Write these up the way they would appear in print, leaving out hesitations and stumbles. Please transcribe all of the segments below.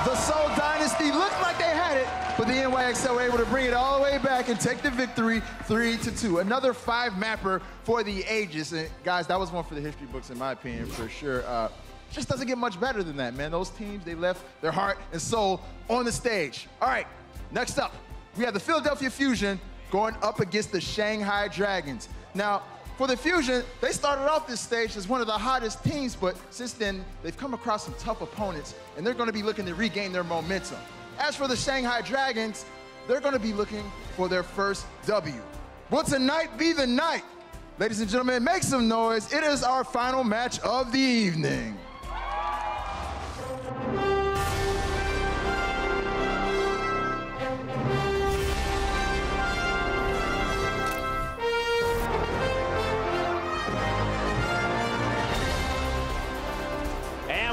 The Seoul Dynasty looked like they had it, but the NYXL were able to bring it all the way back and take the victory 3-2. Another 5-mapper for the ages. And guys, that was one for the history books in my opinion, for sure. Just doesn't get much better than that, man. Those teams, they left their heart and soul on the stage. All right, next up, we have the Philadelphia Fusion going up against the Shanghai Dragons. Now, for the Fusion, they started off this stage as one of the hottest teams, but since then, they've come across some tough opponents, and they're gonna be looking to regain their momentum. As for the Shanghai Dragons, they're gonna be looking for their first W. Will tonight be the night? Ladies and gentlemen, make some noise. It is our final match of the evening.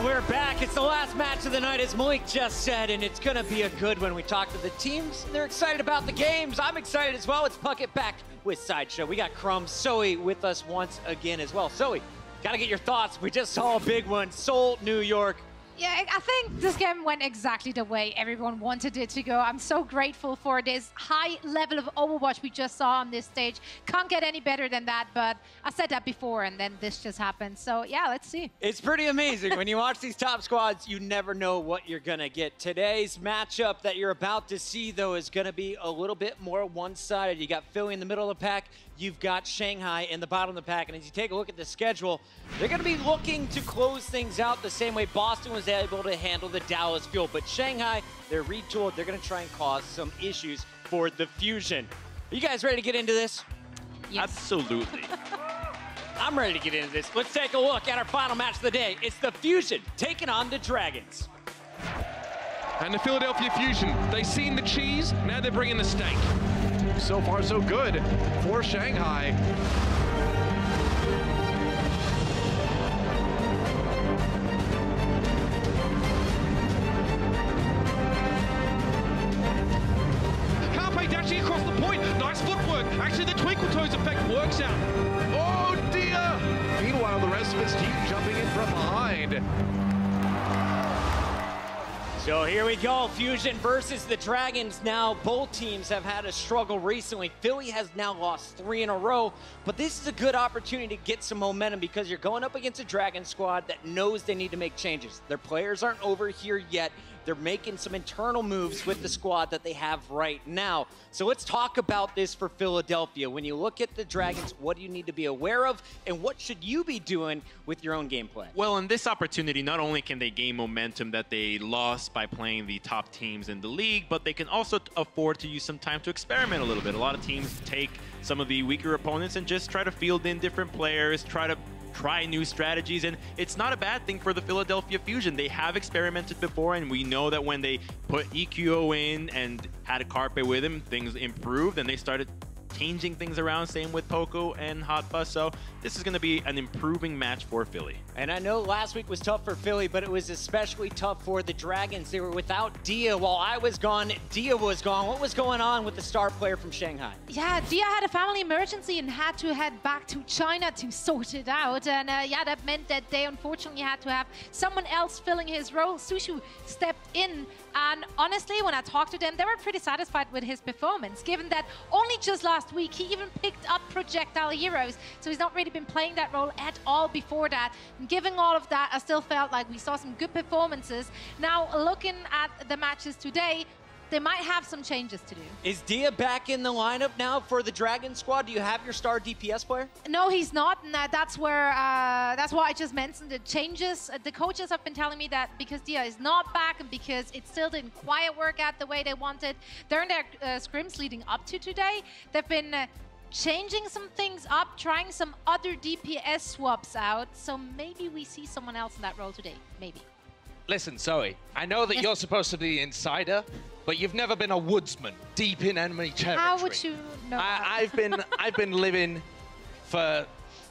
We're back. It's the last match of the night, as Malik just said, and it's going to be a good one. We talked to the teams. They're excited about the games. I'm excited as well. Let's puck it back with Sideshow. We got Crumb, Zoe with us once again as well. Zoe, got to get your thoughts. We just saw a big one. Seoul, New York. Yeah, I think this game went exactly the way everyone wanted it to go. I'm so grateful for this high level of Overwatch we just saw on this stage. Can't get any better than that, but I said that before, and then this just happened. So yeah, let's see. It's pretty amazing. When you watch these top squads, you never know what you're going to get. Today's matchup that you're about to see, though, is going to be a little bit more one-sided. You got Philly in the middle of the pack. You've got Shanghai in the bottom of the pack. And as you take a look at the schedule, they're going to be looking to close things out the same way Boston was able to handle the Dallas Fuel. But Shanghai, they're retooled. They're going to try and cause some issues for the Fusion. Are you guys ready to get into this? Yes. Absolutely. I'm ready to get into this. Let's take a look at our final match of the day. It's the Fusion taking on the Dragons. And the Philadelphia Fusion, they've seen the cheese, now they're bringing the steak. So far, so good for Shanghai. Carpe dashing across the point. Nice footwork. Actually, the twinkle toes effect works out. Oh, dear. Meanwhile, the rest of his team jumping in from behind. So here we go, Fusion versus the Dragons. Now, both teams have had a struggle recently. Philly has now lost 3 in a row, but this is a good opportunity to get some momentum because you're going up against a Dragon squad that knows they need to make changes. Their players aren't over here yet. They're making some internal moves with the squad that they have right now. So let's talk about this for Philadelphia. When you look at the Dragons, what do you need to be aware of, and what should you be doing with your own gameplay? Well, in this opportunity, not only can they gain momentum that they lost by playing the top teams in the league, but they can also afford to use some time to experiment a little bit. A lot of teams take some of the weaker opponents and just try to field in different players, try new strategies, and it's not a bad thing for the Philadelphia Fusion. They have experimented before, and we know that when they put EQO in and had a Carpe with him, things improved, and they started changing things around, same with Poco and Hot Bus, so this is going to be an improving match for Philly. And I know last week was tough for Philly, but it was especially tough for the Dragons. They were without Dia. While I was gone, Dia was gone. What was going on with the star player from Shanghai? Yeah, Dia had a family emergency and had to head back to China to sort it out. And yeah, that meant that they unfortunately had to have someone else filling his role. Sushu stepped in, and honestly, when I talked to them, they were pretty satisfied with his performance, given that only just last week he even picked up Projectile Heroes, so he's not really been playing that role at all before that. And given all of that, I still felt like we saw some good performances. Now, looking at the matches today, they might have some changes to do. Is Dia back in the lineup now for the Dragon squad? Do you have your star DPS player? No, he's not, and that's where that's why I just mentioned the changes. The coaches have been telling me that because Dia is not back and because it still didn't quite work out the way they wanted during their scrims leading up to today, they've been changing some things up, trying some other DPS swaps out, so maybe we see someone else in that role today, maybe. Listen, Zoe, I know that you're supposed to be insider, but you've never been a woodsman deep in enemy territory. How would you know? I've been living for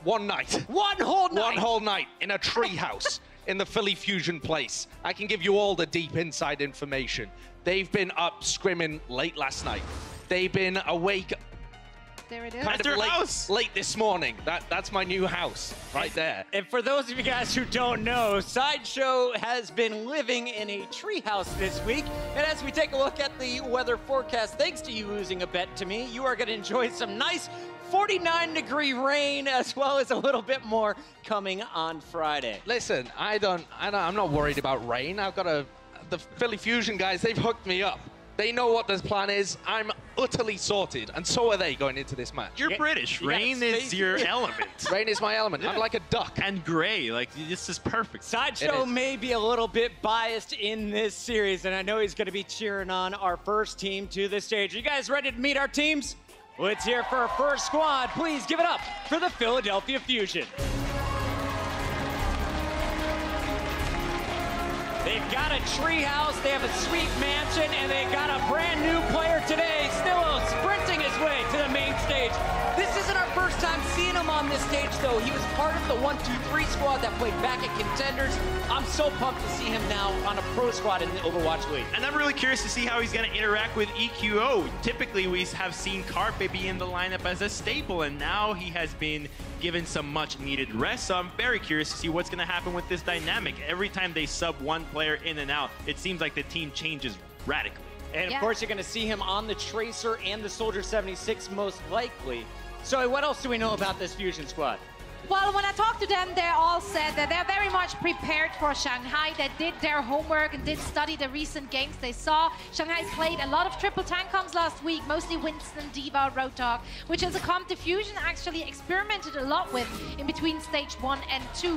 one night. One whole night? One whole night in a treehouse in the Philly Fusion place. I can give you all the deep inside information. They've been up scrimming late last night. They've been awake there it is. Kind That's their of house. late this morning. That's my new house right there. And for those of you guys who don't know, Sideshow has been living in a treehouse this week. And as we take a look at the weather forecast, thanks to you losing a bet to me, you are going to enjoy some nice 49-degree rain, as well as a little bit more coming on Friday. Listen, I'm not worried about rain. I've got the Philly Fusion guys, they've hooked me up. They know what this plan is. I'm utterly sorted, and so are they going into this match. You're British. you got Rain space. is your element. Rain is my element. I'm like a duck. And gray. Like, this is perfect. Sideshow It is. may be a little bit biased in this series, and I know he's going to be cheering on our first team to the stage. Are you guys ready to meet our teams? Let's hear for our first squad. Please give it up for the Philadelphia Fusion. They've got a treehouse, they have a sweet mansion, and they got a brand new player today, Snillo, sprinting his way to the main stage. This isn't our first time seeing him on this stage, though. He was part of the 1-2-3 squad that played back at Contenders. I'm so pumped to see him now on a pro squad in the Overwatch League. And I'm really curious to see how he's going to interact with EQO. Typically, we have seen Carpe be in the lineup as a staple, and now he has been given some much-needed rest. So I'm very curious to see what's going to happen with this dynamic. Every time they sub one player in and out, it seems like the team changes radically. And of Yeah. course, you're going to see him on the Tracer and the Soldier 76 most likely. So what else do we know about this Fusion squad? Well, when I talked to them, they all said that they're very much prepared for Shanghai. They did their homework and did study the recent games they saw. Shanghai's played a lot of triple tank comps last week, mostly Winston, D.Va, Roadhog, which is a comp the Fusion actually experimented a lot with in between stage 1 and 2,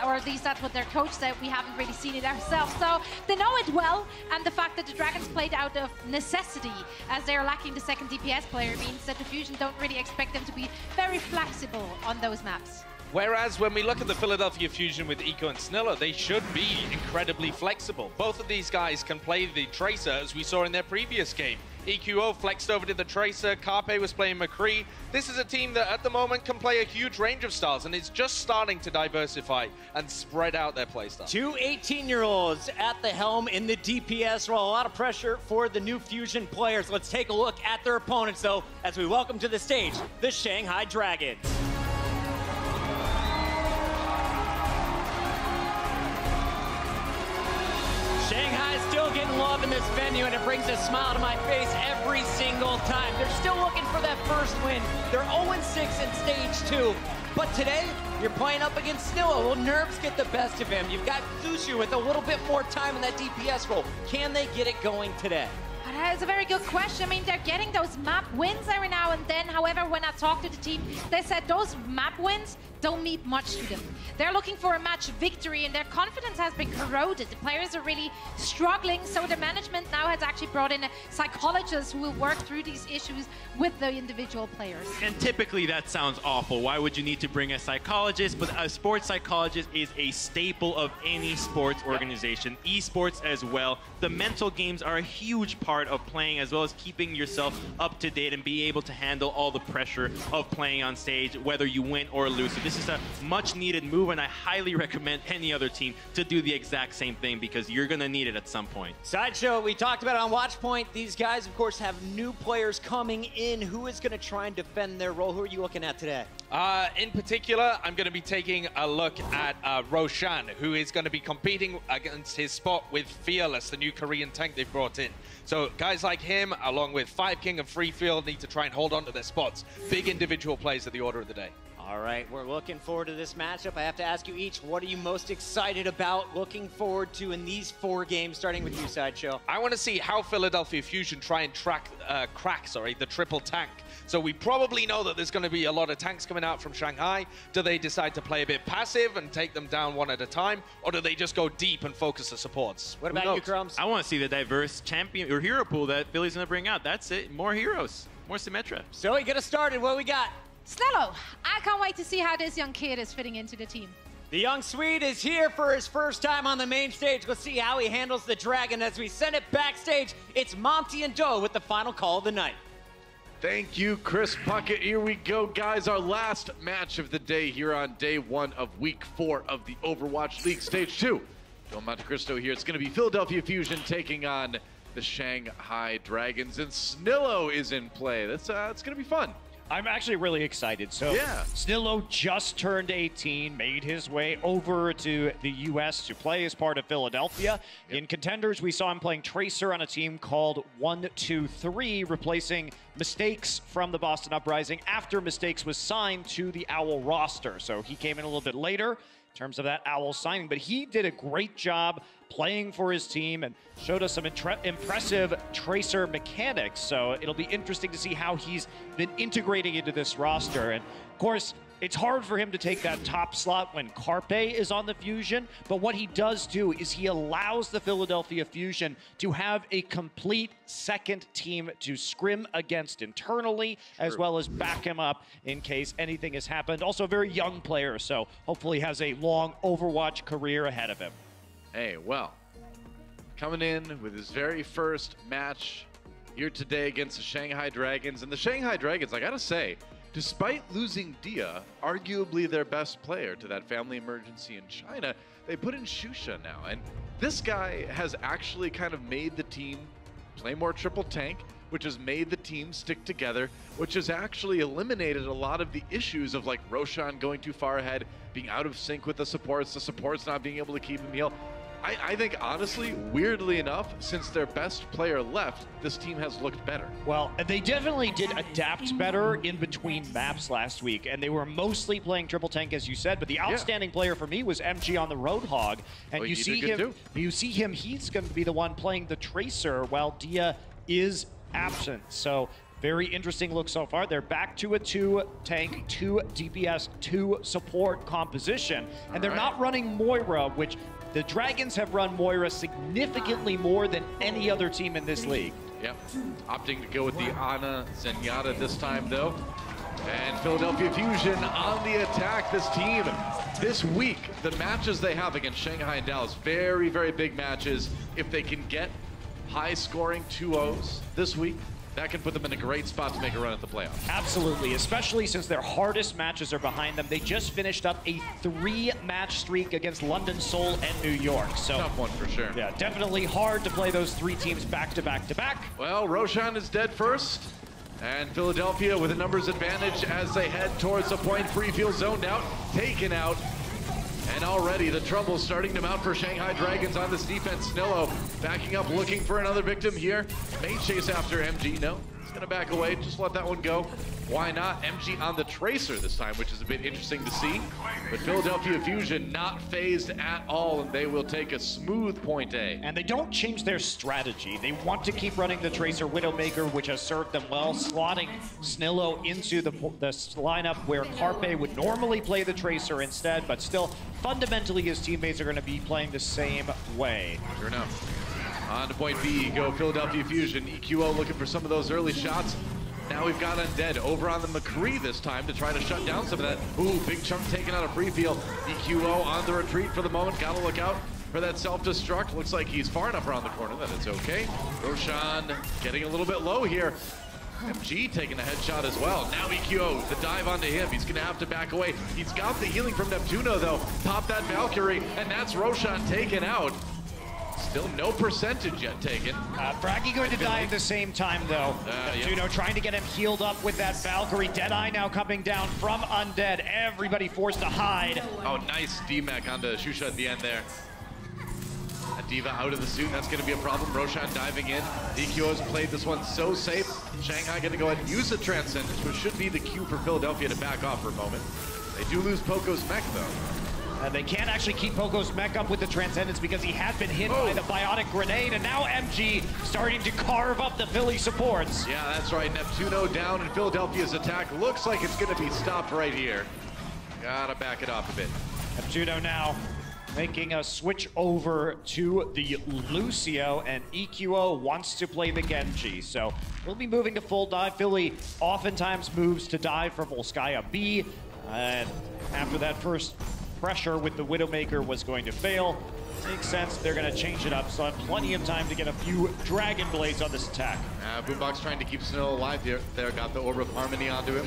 or at least that's what their coach said. We haven't really seen it ourselves. So they know it well, and the fact that the Dragons played out of necessity, as they're lacking the second DPS player, means that the Fusion don't really expect them to be very flexible on those maps. Whereas when we look at the Philadelphia Fusion with Eco and Snilla, they should be incredibly flexible. Both of these guys can play the Tracer, as we saw in their previous game. EQO flexed over to the Tracer, Carpe was playing McCree. This is a team that at the moment can play a huge range of styles, and it's just starting to diversify and spread out their playstyle. Two 18-year-olds at the helm in the DPS role. A lot of pressure for the new Fusion players. Let's take a look at their opponents, though, as we welcome to the stage the Shanghai Dragons. Shanghai is still getting love in this venue, and it brings a smile to my face every single time. They're still looking for that first win. They're 0-6 in stage 2. But today, you're playing up against Snilla. Will nerves get the best of him? You've got Zushu with a little bit more time in that DPS role. Can they get it going today? That is a very good question. I mean, they're getting those map wins every now and then. However, when I talked to the team, they said those map wins don't mean much to them. They're looking for a match victory, and their confidence has been corroded. The players are really struggling, so the management now has actually brought in a psychologist who will work through these issues with the individual players. And typically that sounds awful. Why would you need to bring a psychologist? But a sports psychologist is a staple of any sports organization, esports as well. The mental games are a huge part of playing, as well as keeping yourself up to date and be able to handle all the pressure of playing on stage, whether you win or lose. So this is a much needed move, and I highly recommend any other team to do the exact same thing, because you're going to need it at some point. Sideshow, we talked about it on Watchpoint. These guys, of course, have new players coming in. Who is going to try and defend their role? Who are you looking at today? In particular, I'm going to be taking a look at Roshan, who is going to be competing against his spot with Fearless, the new Korean tank they've brought in. So guys like him, along with Five King and Freefield, need to try and hold on to their spots. Big individual plays are the order of the day. All right, we're looking forward to this matchup. I have to ask you each, what are you most excited about, looking forward to in these 4 games, starting with you, Sideshow? I want to see how Philadelphia Fusion try and crack the triple tank. So we probably know that there's going to be a lot of tanks coming out from Shanghai. Do they decide to play a bit passive and take them down one at a time? Or do they just go deep and focus the supports? What about you, Crumbs? I want to see the diverse champion or hero pool that Philly's going to bring out. That's it. More heroes. More Symmetra. So we get us started. What we got? Snello, I can't wait to see how this young kid is fitting into the team. The young Swede is here for his first time on the main stage. Let's see how he handles the Dragon as we send it backstage. It's Monty and Doe with the final call of the night. Thank you, Chris Puckett. Here we go, guys. Our last match of the day here on day 1 of week 4 of the Overwatch League Stage 2. Joe Monte Cristo here. It's going to be Philadelphia Fusion taking on the Shanghai Dragons, and Snillo is in play. That's it's going to be fun. I'm actually really excited. So Yeah. Snillo just turned 18, made his way over to the U.S. to play as part of Philadelphia. Yep. In Contenders, we saw him playing Tracer on a team called 1-2-3, replacing Mistakes from the Boston Uprising after Mistakes was signed to the Owl roster. So he came in a little bit later in terms of that Owl signing, but he did a great job playing for his team and showed us some impressive Tracer mechanics. So it'll be interesting to see how he's been integrating into this roster. And of course, it's hard for him to take that top slot when Carpe is on the Fusion, but what he does do is he allows the Philadelphia Fusion to have a complete second team to scrim against internally, as well as back him up in case anything has happened. Also a very young player, so hopefully has a long Overwatch career ahead of him. Hey, well, coming in with his very first match here today against the Shanghai Dragons. And the Shanghai Dragons, I gotta say, despite losing Dia, arguably their best player to that family emergency in China, they put in Shusha now. And this guy has actually kind of made the team play more triple tank, which has made the team stick together, which has actually eliminated a lot of the issues of like Roshan going too far ahead, being out of sync with the supports not being able to keep him heal. I think, honestly, weirdly enough, since their best player left, this team has looked better. Well, they definitely did adapt better in between maps last week, and they were mostly playing triple tank, as you said, but the outstanding player for me was MG on the Roadhog, and you see him, he's going to be the one playing the Tracer while Dia is absent. So very interesting look so far. They're back to a 2 tank, 2 DPS, 2 support composition, and they're not running Moira, which the Dragons have run Moira significantly more than any other team in this league. Yep, opting to go with the Ana Zenyatta this time though. And Philadelphia Fusion on the attack. This team, this week, the matches they have against Shanghai and Dallas, very, very big matches. If they can get high scoring 2-0s this week, that can put them in a great spot to make a run at the playoffs. Absolutely, especially since their hardest matches are behind them. They just finished up a 3-match streak against London, Seoul, and New York. So tough one for sure. Yeah, definitely hard to play those 3 teams back to back to back. Well, Roshan is dead first. And Philadelphia with a numbers advantage as they head towards the point. Free field zoned out, taken out. And already the trouble's starting to mount for Shanghai Dragons on this defense. Snillo backing up, looking for another victim here. May chase after MG. No, he's gonna back away. Just let that one go. Why not? MG on the Tracer this time, which is a bit interesting to see. But Philadelphia Fusion not phased at all, and they will take a smooth point A. And they don't change their strategy. They want to keep running the Tracer Widowmaker, which has served them well, slotting Snillo into the lineup where Carpe would normally play the Tracer instead, but still, fundamentally, his teammates are going to be playing the same way. Sure enough. On to point B, go Philadelphia Fusion. EQO looking for some of those early shots. Now we've got Undead over on the McCree this time to try to shut down some of that. Ooh, big chunk taken out of free field. EQO on the retreat for the moment. Gotta look out for that self-destruct. Looks like he's far enough around the corner that it's okay. Roshan getting a little bit low here. MG taking a headshot as well. Now EQO, the dive onto him. He's gonna have to back away. He's got the healing from Neptuno though. Pop that Valkyrie, and that's Roshan taken out. Still no percentage yet taken. Fraggy going to die at the same time, though. Neptuno trying to get him healed up with that Valkyrie. Deadeye now coming down from Undead. Everybody forced to hide. Oh, nice D-Mech onto Shusha at the end there. A D.Va out of the suit, that's going to be a problem. Roshan diving in. EQO has played this one so safe. Shanghai going to go ahead and use the Transcendence, which should be the cue for Philadelphia to back off for a moment. They do lose Poco's mech, though. They can't actually keep Poco's mech up with the Transcendence because he had been hit by the Biotic Grenade, and now MG starting to carve up the Philly supports. Yeah, that's right. Neptuno down, and Philadelphia's attack looks like it's going to be stopped right here. Gotta back it off a bit. Neptuno now making a switch over to the Lucio, and EQO wants to play the Genji. So we'll be moving to full dive. Philly oftentimes moves to dive for Volskaya B, and after that first pressure with the Widowmaker was going to fail. Makes sense, they're going to change it up, so I have plenty of time to get a few Dragon Blades on this attack. Boombox trying to keep Snillo alive here. There, got the Orb of Harmony onto him.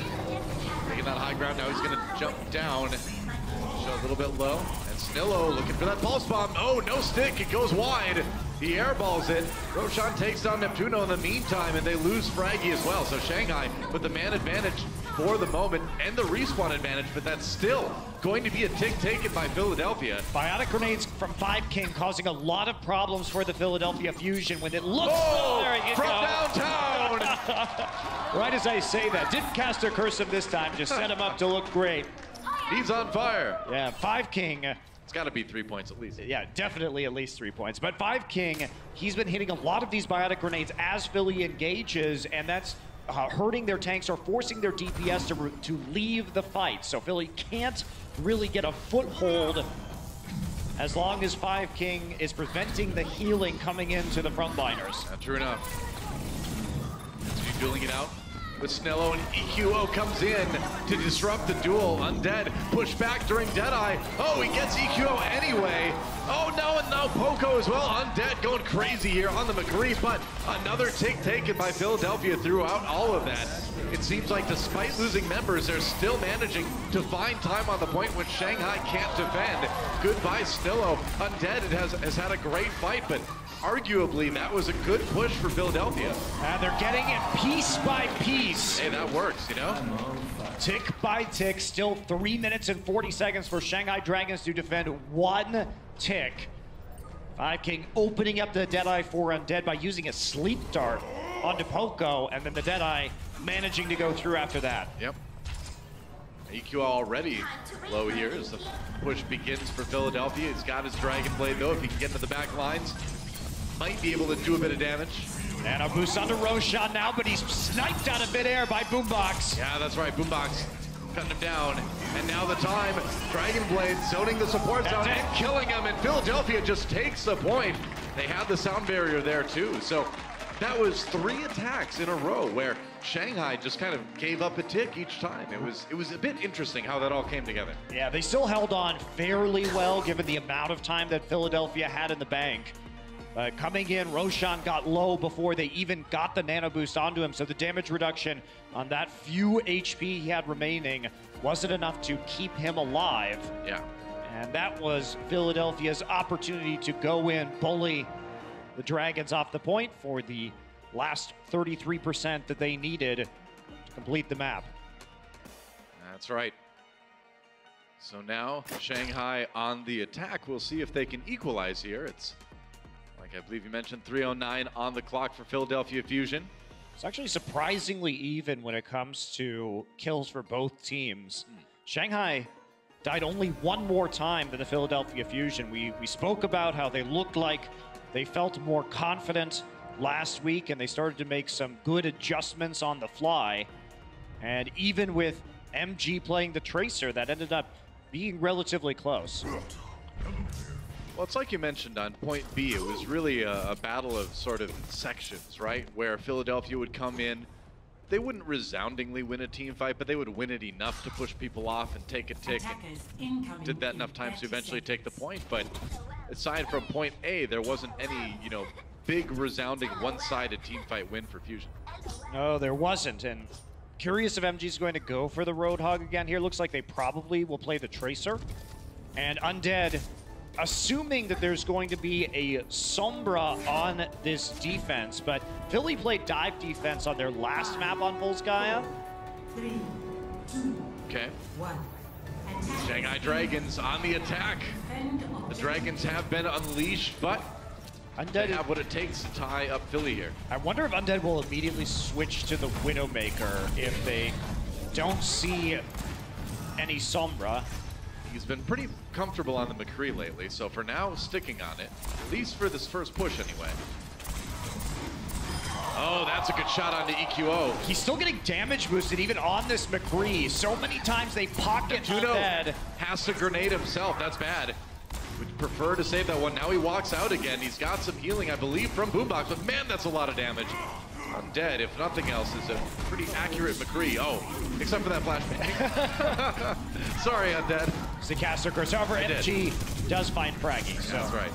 Taking that high ground, now he's going to jump down. Show a little bit low, and Snillo looking for that pulse bomb. Oh, no stick, it goes wide. He airballs it. Roshan takes down Neptuno in the meantime, and they lose Fraggy as well. So Shanghai with the man advantage for the moment and the respawn advantage, but that's still going to be a tick taken by Philadelphia. Biotic grenades from 5king causing a lot of problems for the Philadelphia Fusion when it looks... Oh, there you from go. Downtown! Right as I say that. Didn't cast a curse him this time, just set him up to look great. He's on fire. Yeah, 5king... It's got to be 3 points at least. Yeah, definitely at least 3 points. But 5king, he's been hitting a lot of these biotic grenades as Philly engages, and that's hurting their tanks or forcing their DPS to leave the fight. So Philly can't really get a foothold as long as 5king is preventing the healing coming into the frontliners. True enough. He's dueling it out with Snello, and EQO comes in to disrupt the duel. Undead push back during Deadeye. Oh, he gets EQO anyway. Oh no, and now Poco as well. Undead going crazy here on the McCree, but another tick taken by Philadelphia throughout all of that. It seems like despite losing members, they're still managing to find time on the point when Shanghai can't defend. Goodbye, Snillo. Undead has had a great fight, but arguably that was a good push for Philadelphia. They're getting it piece by piece. Hey, that works, you know? Tick by tick, still 3 minutes and 40 seconds for Shanghai Dragons to defend 1 tick. 5king opening up the Deadeye for Undead by using a sleep dart onto Poco, and then the Deadeye managing to go through after that. Yep. EQ already low here as the push begins for Philadelphia. He's got his Dragon Blade though. If he can get into the back lines, might be able to do a bit of damage. And a boost onto Roshan now, but he's sniped out of midair by Boombox. Yeah, that's right. Boombox cutting him down. And now the time. Dragon Blade zoning the support zone and killing him. And Philadelphia just takes the point. They had the sound barrier there too. So that was 3 attacks in a row where Shanghai just kind of gave up a tick each time. It was a bit interesting how that all came together. Yeah, they still held on fairly well given the amount of time that Philadelphia had in the bank. Coming in, Roshan got low before they even got the nano boost onto him, so the damage reduction on that few HP he had remaining wasn't enough to keep him alive. Yeah. And that was Philadelphia's opportunity to go in, bully the Dragons off the point for the last 33% that they needed to complete the map. That's right. So now Shanghai on the attack. We'll see if they can equalize here. It's, like I believe you mentioned, 3:09 on the clock for Philadelphia Fusion. It's actually surprisingly even when it comes to kills for both teams. Shanghai died only 1 more time than the Philadelphia Fusion. We spoke about how they looked like they felt more confident last week and they started to make some good adjustments on the fly. And even with MG playing the Tracer, that ended up being relatively close. Well, it's like you mentioned on point B, it was really a battle of sort of sections, right? Where Philadelphia would come in, they wouldn't resoundingly win a team fight, but they would win it enough to push people off and take a tick, and did that enough times to eventually take the point. But aside from point A, there wasn't any, you know, big resounding one-sided team fight win for Fusion. No, there wasn't, and curious if MG's going to go for the Roadhog again here. Looks like they probably will play the Tracer. And Undead, assuming that there's going to be a Sombra on this defense, but Philly played dive defense on their last map on Volskaya. 3, 2, Okay. 1. Shanghai Dragons on the attack. The Dragons have been unleashed, but they have what it takes to tie up Philly here. I wonder if Undead will immediately switch to the Widowmaker if they don't see any Sombra. He's been pretty comfortable on the McCree lately, so for now, sticking on it. At least for this first push, anyway. Oh, that's a good shot onto EQO. He's still getting damage boosted even on this McCree. So many times they pocket Undead. Has to grenade himself. That's bad. Would prefer to save that one. Now he walks out again. He's got some healing, I believe, from Boombox, but man, that's a lot of damage. Undead, if nothing else, is a pretty accurate McCree. Oh, except for that flashbang. Sorry, Undead. It's the caster curse. However, MG does find Fraggy. So. That's right.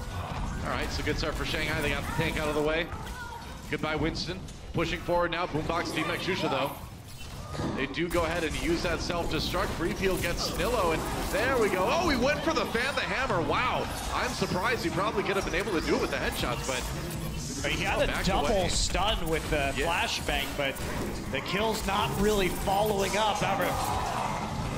All right, so good start for Shanghai. They got the tank out of the way. Goodbye, Winston. Pushing forward now. Boombox, Team Shusha, though. They do go ahead and use that self-destruct. Freefield gets Snillo, and there we go. Oh, he went for the fan the hammer. Wow. I'm surprised. He probably could have been able to do it with the headshots, but he had a double stun with the flashbang, but the kill's not really following up. However,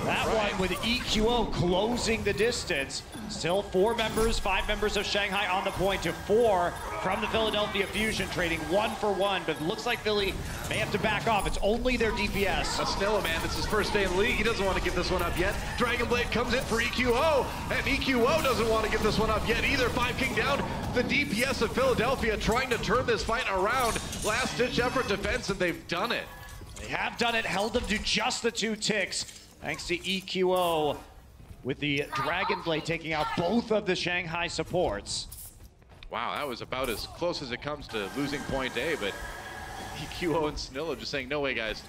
that one with EQO closing the distance. Still 5 members of Shanghai on the point to 4 from the Philadelphia Fusion, trading 1 for 1, but it looks like Philly may have to back off. It's only their DPS. Snillo, man, it's his first day in the league. He doesn't want to give this one up yet. Dragon Blade comes in for EQO, and EQO doesn't want to give this one up yet either. 5 King down. The DPS of Philadelphia trying to turn this fight around. Last-ditch effort defense, and they've done it. They have done it, held them to just the 2 ticks, thanks to EQO, with the Dragon Blade taking out both of the Shanghai supports. Wow, that was about as close as it comes to losing point A, but EQO and Snillo just saying, no way, guys.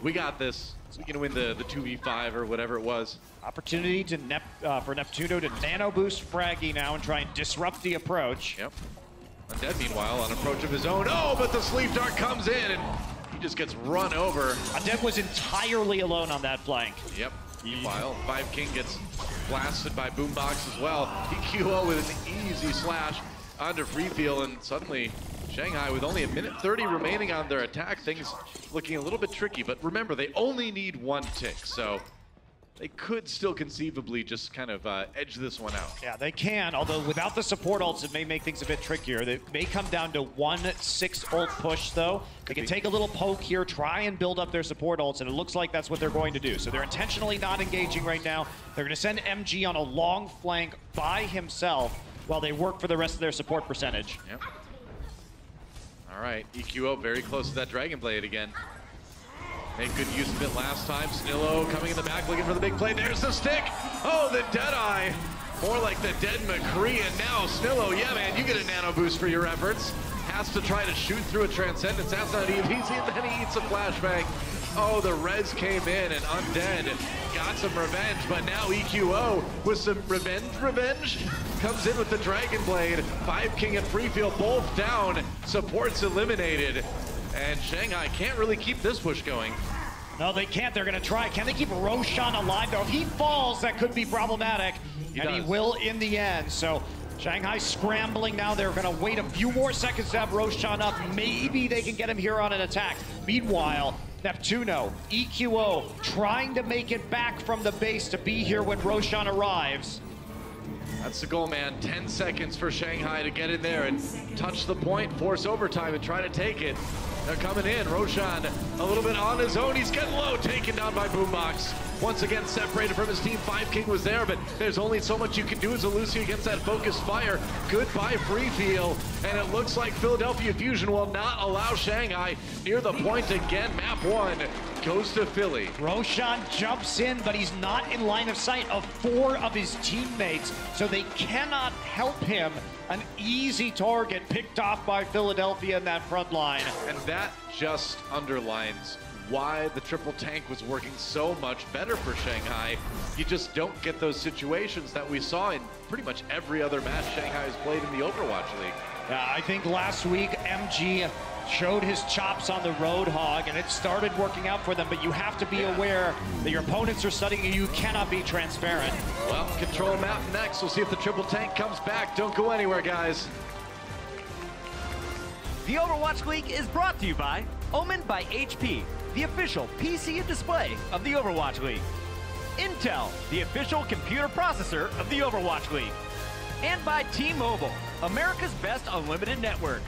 We got this. We can win the 2v5 or whatever it was. Opportunity to for Neptuno to nano boost Fraggy now and try and disrupt the approach. Yep. Undead, meanwhile, on approach of his own. Oh, but the sleep dart comes in, and he just gets run over. Undead was entirely alone on that flank. Yep. Meanwhile, 5 King gets blasted by Boombox as well. EQO with an easy slash onto Freefield, and suddenly Shanghai with only 1:30 remaining on their attack. Things looking a little bit tricky, but remember, they only need 1 tick, so they could still conceivably just kind of edge this one out. Yeah, they can, although without the support ults, it may make things a bit trickier. It may come down to 1 6 ult push, though. They can take a little poke here, try and build up their support ults, and it looks like that's what they're going to do. So they're intentionally not engaging right now. They're going to send MG on a long flank by himself while they work for the rest of their support percentage. Yep. All right, EQO very close to that Dragon Blade again. Made good use of it last time. Snillo coming in the back, looking for the big play. There's the stick. Oh, the Deadeye. More like the dead McCree. And now Snillo, yeah, man, you get a nano boost for your efforts. Has to try to shoot through a Transcendence. That's not easy. And then he eats a flashbang. Oh, the res came in, and Undead got some revenge. But now EQO with some revenge comes in with the Dragon Blade. 5 King and Freefield both down. Supports eliminated. And Shanghai can't really keep this push going. No, they can't. They're going to try. Can they keep Roshan alive, though? If he falls, that could be problematic. He will in the end. So Shanghai scrambling now. They're going to wait a few more seconds to have Roshan up. Maybe they can get him here on an attack. Meanwhile, Neptuno, EQO, trying to make it back from the base to be here when Roshan arrives. That's the goal, man. 10 seconds for Shanghai to get in there and touch the point, force overtime, and try to take it. They're coming in. Roshan a little bit on his own. He's getting low, taken down by Boombox. Once again, separated from his team. 5 King was there, but there's only so much you can do as a Lucy against that focused fire. Goodbye, Freefield. And it looks like Philadelphia Fusion will not allow Shanghai near the point again. Map 1 goes to Philly. Roshan jumps in, but he's not in line of sight of 4 of his teammates, so they cannot help him. An easy target picked off by Philadelphia in that front line. And that just underlines why the triple tank was working so much better for Shanghai. You just don't get those situations that we saw in pretty much every other match Shanghai has played in the Overwatch League. I think last week MG showed his chops on the Roadhog, and it started working out for them, but you have to be aware that your opponents are studying you. You cannot be transparent. Well, control map next. We'll see if the triple tank comes back. Don't go anywhere, guys. The Overwatch League is brought to you by Omen by HP, the official PC and display of the Overwatch League. Intel, the official computer processor of the Overwatch League. And by T-Mobile, America's best unlimited network.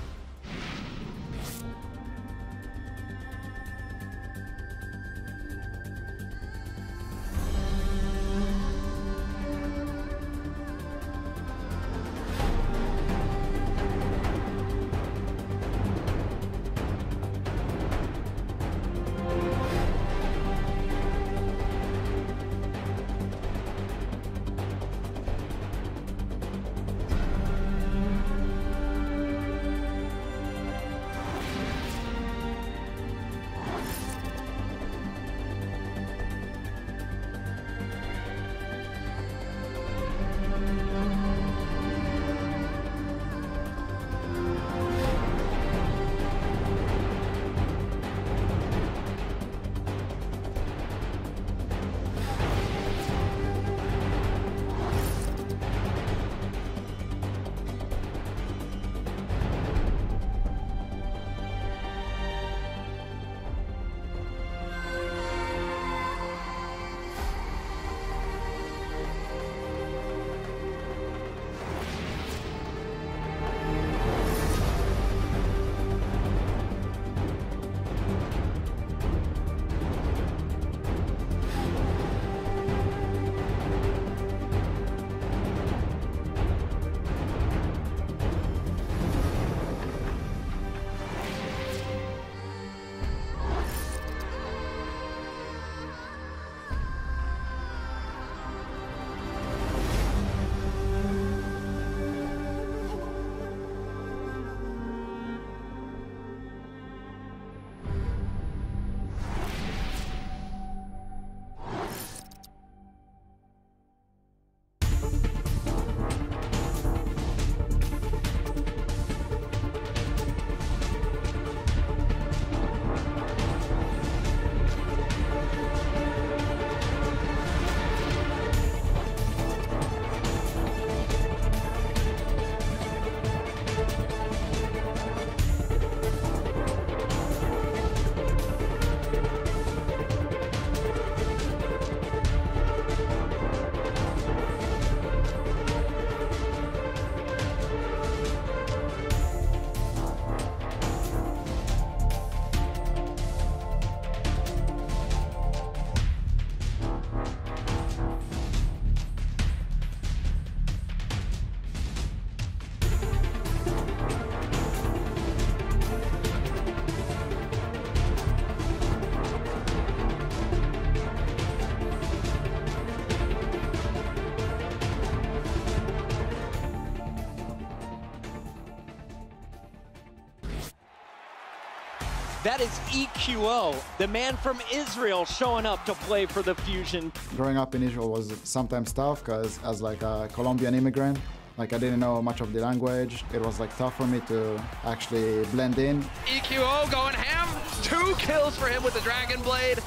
That is EQO, the man from Israel, showing up to play for the Fusion. Growing up in Israel was sometimes tough because as like a Colombian immigrant, like I didn't know much of the language. It was like tough for me to actually blend in. EQO going ham. 2 kills for him with the Dragon Blade.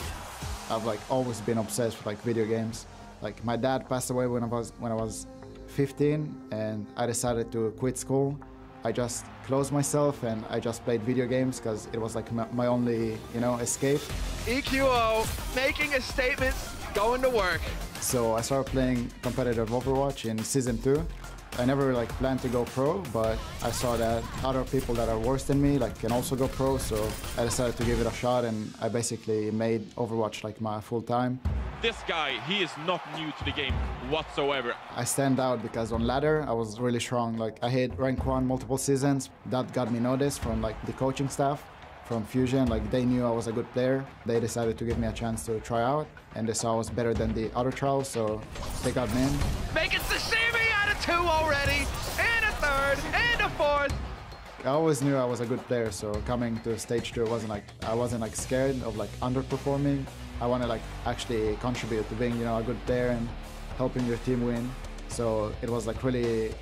I've like always been obsessed with like video games. Like my dad passed away when I was 15 and I decided to quit school. I just closed myself and I just played video games because it was like my only, you know, escape. EQO making a statement, going to work. So I started playing competitive Overwatch in Season 2. I never like planned to go pro, but I saw that other people that are worse than me like can also go pro, so I decided to give it a shot and I basically made Overwatch like my full time. This guy, he is not new to the game whatsoever. I stand out because on ladder I was really strong. Like I hit rank 1 multiple seasons. That got me noticed from like the coaching staff from Fusion. Like they knew I was a good player. They decided to give me a chance to try out and they saw I was better than the other trials, so they got me in. Making sashimi out of 2 already, and a 3rd, and a 4th. I always knew I was a good player, so coming to stage 2 I wasn't like scared of like underperforming. I want to like actually contribute to being, you know, a good player and helping your team win. So it was like really,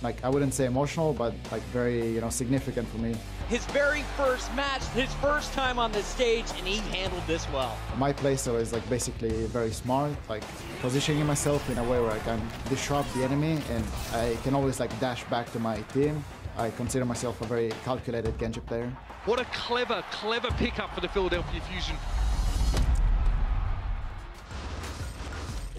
like I wouldn't say emotional, but like very, you know, significant for me. His very first match, his first time on the stage, and he handled this well. My playstyle is like basically very smart, like positioning myself in a way where I can disrupt the enemy and I can always like dash back to my team. I consider myself a very calculated Genji player. What a clever, clever pickup for the Philadelphia Fusion.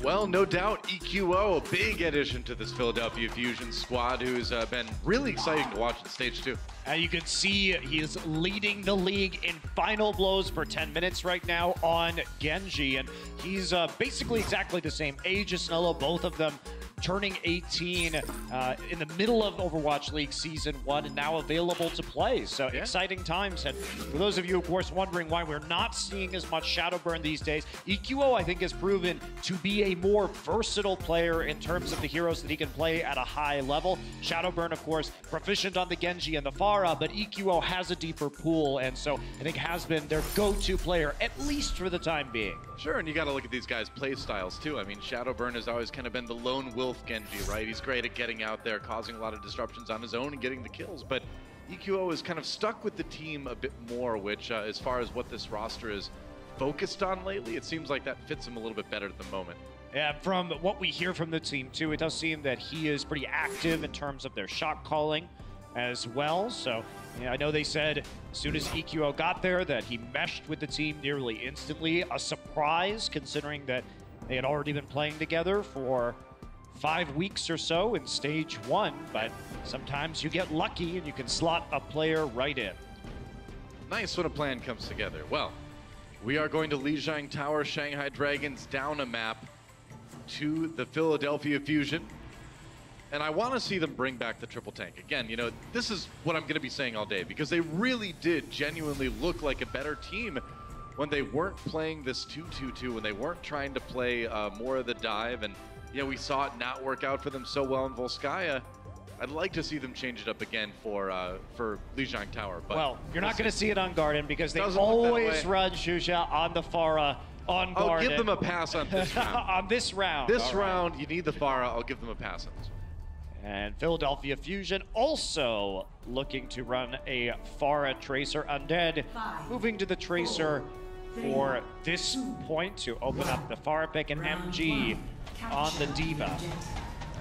Well, no doubt EQO, a big addition to this Philadelphia Fusion squad, who's been really exciting to watch at stage 2. And you can see he is leading the league in final blows for 10 minutes right now on Genji. And he's basically exactly the same age as Snella, both of them turning 18 in the middle of Overwatch League Season 1 and now available to play. So exciting times. And for those of you, of course, wondering why we're not seeing as much Shadowburn these days, EQO, I think, has proven to be a more versatile player in terms of the heroes that he can play at a high level. Shadowburn, of course, proficient on the Genji and the Pharah, but EQO has a deeper pool, and so I think has been their go-to player, at least for the time being. Sure, and you got to look at these guys' play styles, too. I mean, Shadowburn has always kind of been the lone wolf Genji, right? He's great at getting out there, causing a lot of disruptions on his own and getting the kills, but EQO is kind of stuck with the team a bit more, which as far as what this roster is focused on lately, it seems like that fits him a little bit better at the moment. Yeah, from what we hear from the team, too, it does seem that he is pretty active in terms of their shot calling as well. So, yeah, I know they said as soon as EQO got there that he meshed with the team nearly instantly. A surprise, considering that they had already been playing together for 5 weeks or so in stage 1, but sometimes you get lucky and you can slot a player right in. Nice when a plan comes together. Well, we are going to Lijiang Tower, Shanghai Dragons down a map to the Philadelphia Fusion. And I want to see them bring back the triple tank. Again, you know, this is what I'm going to be saying all day, because they really did genuinely look like a better team when they weren't playing this 2-2-2, when they weren't trying to play more of the dive. And, you know, we saw it not work out for them so well in Volskaya. I'd like to see them change it up again for Lijiang Tower. But well, you're not going to see it on Garden because they always run Shusha on the Pharah on Garden. I'll give them a pass on this round. On this round. This round, you need the Pharah. I'll give them a pass on this one. And Philadelphia Fusion also looking to run a Pharah Tracer Undead, moving to the Tracer for this point to open up the Pharah pick and MG on the D.Va.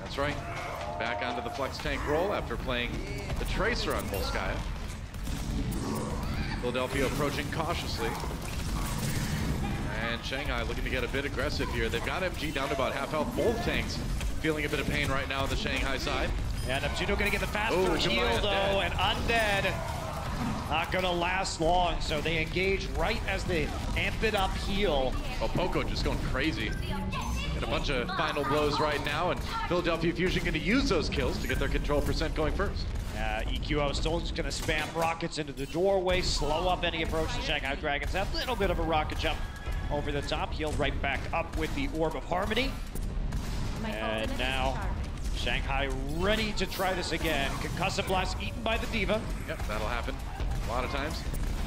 That's right. Back onto the flex tank role after playing the Tracer on Volskaya. Philadelphia approaching cautiously. And Shanghai looking to get a bit aggressive here. They've got MG down to about half health. Both tanks feeling a bit of pain right now on the Shanghai side. Yeah, Neptuno gonna get the faster heal though, and Undead not gonna last long, so they engage right as they amp it up heal. Oh, Poco just going crazy. Get a bunch of final blows right now, and Philadelphia Fusion gonna use those kills to get their control percent going first. EQO still just gonna spam rockets into the doorway, slow up any approach to Shanghai Dragons. That little bit of a rocket jump over the top, healed right back up with the Orb of Harmony. And now Shanghai ready to try this again. Concussive Blast eaten by the D.Va. Yep, that'll happen a lot of times.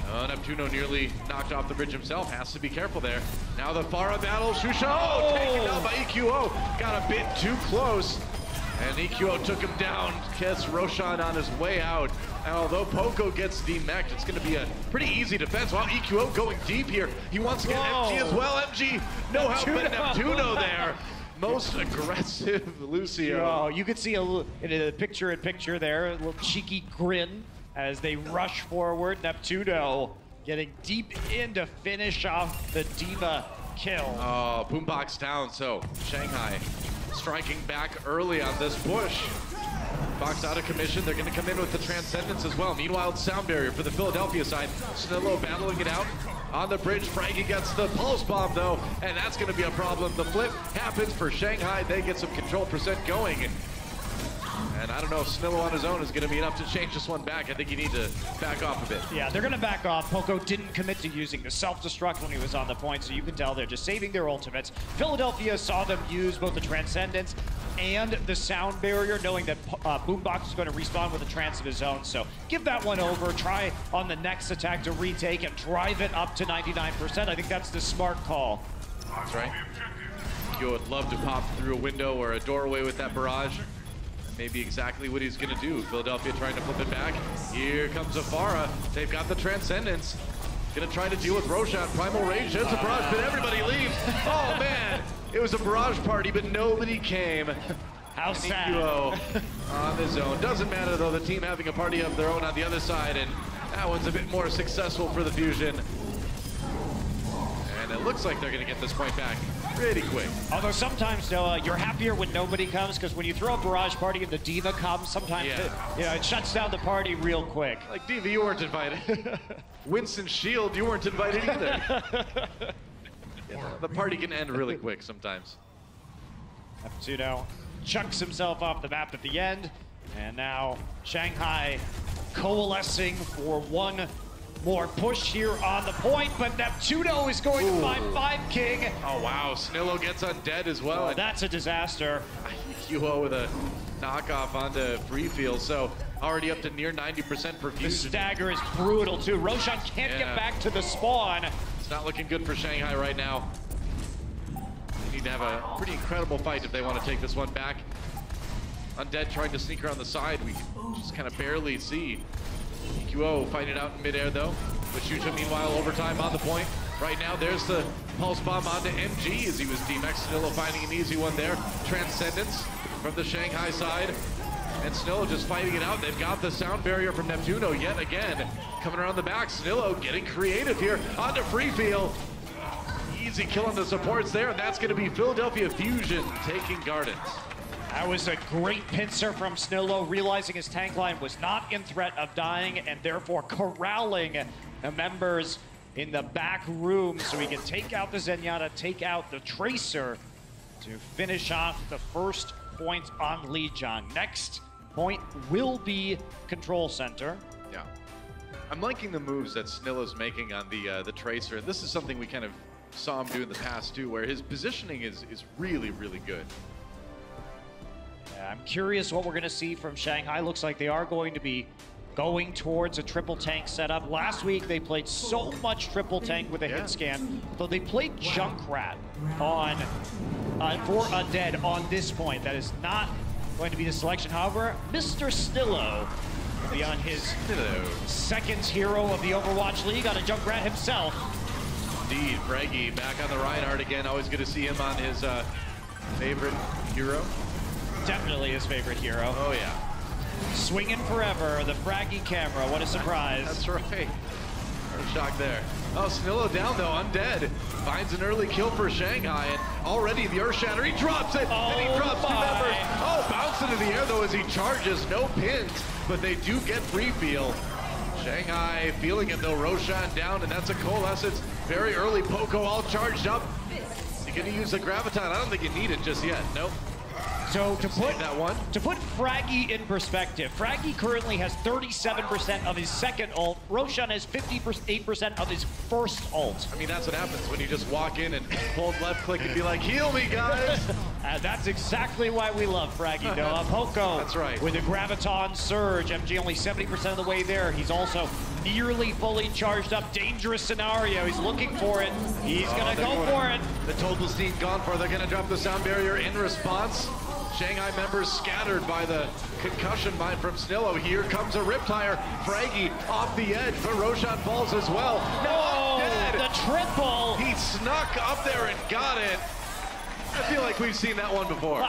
Neptuno nearly knocked off the bridge himself. Has to be careful there. Now the Pharah battle. Shusha taken down by EQO. Got a bit too close. And EQO took him down. Gets Roshan on his way out. And although Poco gets demeched, it's going to be a pretty easy defense. While EQO going deep here. He wants to get MG as well. MG, no help, but Neptuno there. Most aggressive Lucio. Oh, you could see in a picture-in-picture there, a little cheeky grin as they rush forward. Neptuno getting deep in to finish off the D.Va kill. Oh, Boombox down, so Shanghai striking back early on this push. Fox out of commission. They're going to come in with the Transcendence as well. Meanwhile, sound barrier for the Philadelphia side. Snillo battling it out on the bridge. Fraggy gets the pulse bomb though, and that's going to be a problem. The flip happens for Shanghai. They get some control percent going. And I don't know if Snillo on his own is going to be enough to change this one back. I think you need to back off a bit. Yeah, they're going to back off. Poco didn't commit to using the self-destruct when he was on the point, so you can tell they're just saving their ultimates. Philadelphia saw them use both the Transcendence and the sound barrier, knowing that Boombox is going to respawn with a trance of his own. So give that one over. Try on the next attack to retake and drive it up to 99%. I think that's the smart call. That's right. You would love to pop through a window or a doorway with that barrage. Maybe exactly what he's going to do. Philadelphia trying to flip it back. Here comes Afara. They've got the Transcendence. Going to try to deal with Roshan. Primal Rage. There's a barrage, but everybody leaves. Oh, man. It was a barrage party, but nobody came. How sad. On his own. Doesn't matter, though. The team having a party of their own on the other side, and that one's a bit more successful for the Fusion. And it looks like they're going to get this point back pretty quick. Although sometimes, Noah, you're happier when nobody comes, because when you throw a barrage party and the D.Va comes, sometimes it shuts down the party real quick. Like, D.Va, you weren't invited. Winston Shield, you weren't invited either. The party can end really quick sometimes. Neptuno chucks himself off the map at the end, and now Shanghai coalescing for one more push here on the point, but Neptuno is going to find 5 King. Oh, wow. Snillo gets undead as well. Oh, that's a disaster. Yuo with a knockoff onto Freefield, so already up to near 90% perfusion. The stagger is brutal, too. Roshan can't get back to the spawn. It's not looking good for Shanghai right now. They need to have a pretty incredible fight if they want to take this one back. Undead trying to sneak around the side. We just kind of barely see. EQO fighting it out in midair though. But Shuja meanwhile overtime on the point. Right now there's the pulse bomb onto MG as he was demexed. Snillo finding an easy one there. Transcendence from the Shanghai side. And Snillo just fighting it out. They've got the sound barrier from Neptuno yet again. Coming around the back. Snillo getting creative here onto Freefield. Easy kill on the supports there, and that's going to be Philadelphia Fusion taking Gardens. That was a great pincer from Snillo, realizing his tank line was not in threat of dying and therefore corralling the members in the back room so he can take out the Zenyatta, take out the Tracer to finish off the first point on Lijiang. Next point will be Control Center. Yeah. I'm liking the moves that Snillo's making on the Tracer, and this is something we kind of saw him do in the past too, where his positioning is really, really good. I'm curious what we're going to see from Shanghai. Looks like they are going to be going towards a triple tank setup. Last week they played so much triple tank with a hit scan, though they played Junkrat on for Undead on this point. That is not going to be the selection. However, Mr. Snillo will be on his second hero of the Overwatch League on a Junkrat himself. Indeed, Fraggy back on the Reinhardt again. Always good to see him on his favorite hero. Definitely his favorite hero. Oh, yeah. Swinging forever, the Fraggy camera. What a surprise. That's right. No shock there. Oh, Snillo down, though. Undead. Finds an early kill for Shanghai, and already the Earth Shatter. He drops it, and he drops 2 members. Oh, bounce into the air, though, as he charges. No pins, but they do get free feel. Shanghai feeling it, though. Roshan down, and that's a Coalescence. Very early. Poco all charged up. Is he going to use the Graviton? I don't think you need it just yet. Nope. So to put that one. To put Fraggy in perspective, Fraggy currently has 37% of his second ult. Roshan has 58% of his first ult. I mean, that's what happens when you just walk in and hold left click and be like, heal me, guys. That's exactly why we love Fraggy, Noah. Poco. That's right. With a Graviton Surge. MG only 70% of the way there. He's also nearly fully charged up. Dangerous scenario. He's looking for it. He's gonna go for it. The Total Steam gone for. They're gonna drop the sound barrier in response. Shanghai members scattered by the concussion mine from Snillo. Here comes a Riptire. Fraggy off the edge, but Roshan falls as well. No, dead. The triple. He snuck up there and got it. I feel like we've seen that one before.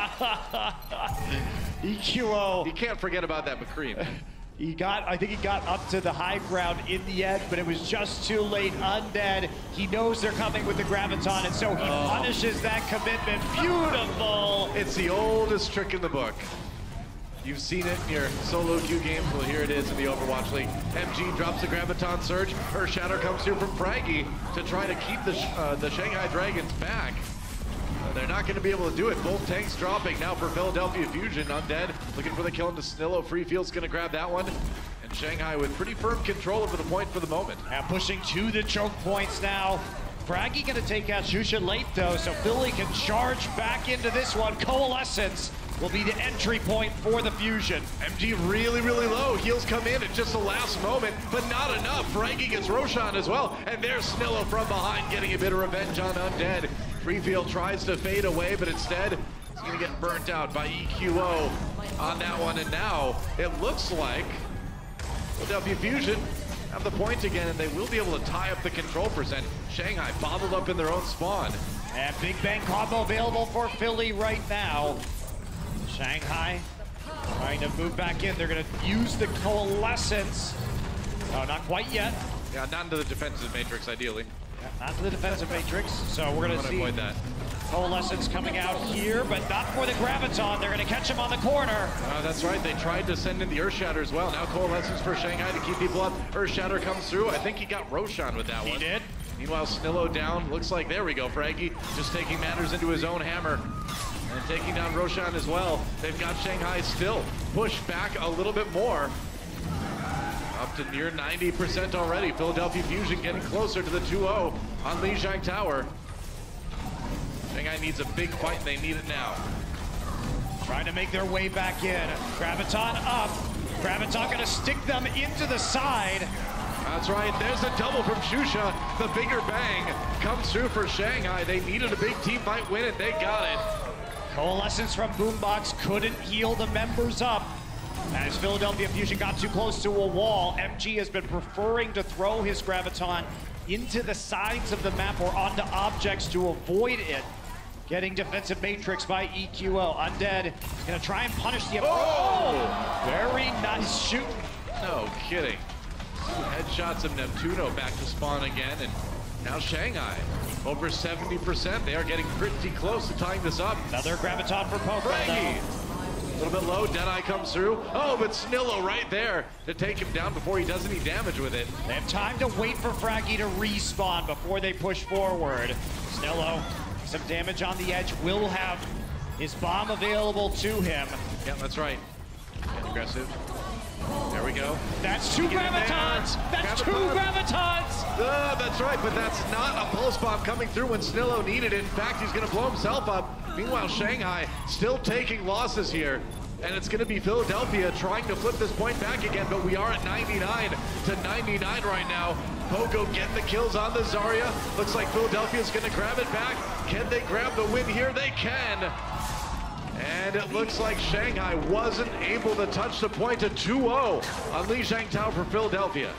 EQO. You can't forget about that McCree. I think he got up to the high ground in the end, but it was just too late. Undead. He knows they're coming with the Graviton, and so he punishes that commitment. Beautiful. It's the oldest trick in the book. You've seen it in your solo queue games. Well, here it is in the Overwatch League. MG drops the Graviton Surge. Earth Shatter comes through from Fraggy to try to keep the Shanghai Dragons back. They're not going to be able to do it. Both tanks dropping now for Philadelphia Fusion. Undead looking for the kill into Snillo. Freefield's going to grab that one. And Shanghai with pretty firm control over the point for the moment. Now pushing to the choke points now. Fraggy going to take out Shusha late though, so Philly can charge back into this one. Coalescence will be the entry point for the Fusion. MG really, really low. Heals come in at just the last moment, but not enough. Fraggy gets Roshan as well. And there's Snillo from behind getting a bit of revenge on Undead. Freefield tries to fade away, but instead he's going to get burnt out by EQO on that one. And now it looks like Philadelphia Fusion have the point again, and they will be able to tie up the control percent. Shanghai bottled up in their own spawn. And Big Bang combo available for Philly right now. Shanghai trying to move back in. They're going to use the Coalescence. No, not quite yet. Yeah, not into the defensive matrix, ideally. Yeah, not to the defensive matrix. So we're going to see avoid that. Coalescence coming out here, but not for the Graviton. They're going to catch him on the corner. That's right. They tried to send in the Earth Shatter as well. Now Coalescence for Shanghai to keep people up. Earth Shatter comes through. I think he got Roshan with that one. He did. Meanwhile, Snillo down. Looks like, there we go. Fraggy just taking matters into his own hammer. And taking down Roshan as well. They've got Shanghai still pushed back a little bit more. Up to near 90% already. Philadelphia Fusion getting closer to the 2-0 on Lijiang Tower. Shanghai needs a big fight, and they need it now. Trying to make their way back in. Graviton up. Graviton going to stick them into the side. That's right. There's a double from Shusha. The bigger bang comes through for Shanghai. They needed a big team fight win, and they got it. Coalescence from Boombox couldn't heal the members up. As Philadelphia Fusion got too close to a wall, MG has been preferring to throw his Graviton into the sides of the map or onto objects to avoid it. Getting defensive matrix by EQO. Undead is going to try and punish the... Oh! Very nice shooting. No kidding. Headshots of Neptuno back to spawn again, and now Shanghai over 70%. They are getting pretty close to tying this up. Another Graviton for Poco. Fraggy. A little bit low, Deadeye comes through. Oh, but Snillo right there to take him down before he does any damage with it. They have time to wait for Fraggy to respawn before they push forward. Snillo, some damage on the edge, will have his bomb available to him. Yeah, that's right. Getting aggressive. There we go. That's two Gravitons! That's two Gravitons! That's right, but that's not a pulse bomb coming through when Snillo needed it. In fact, he's going to blow himself up. Meanwhile, Shanghai still taking losses here. And it's going to be Philadelphia trying to flip this point back again, but we are at 99 to 99 right now. Poco getting the kills on the Zarya. Looks like Philadelphia's going to grab it back. Can they grab the win here? They can. And it looks like Shanghai wasn't able to touch the point to 2-0 on Lijiang Tower for Philadelphia.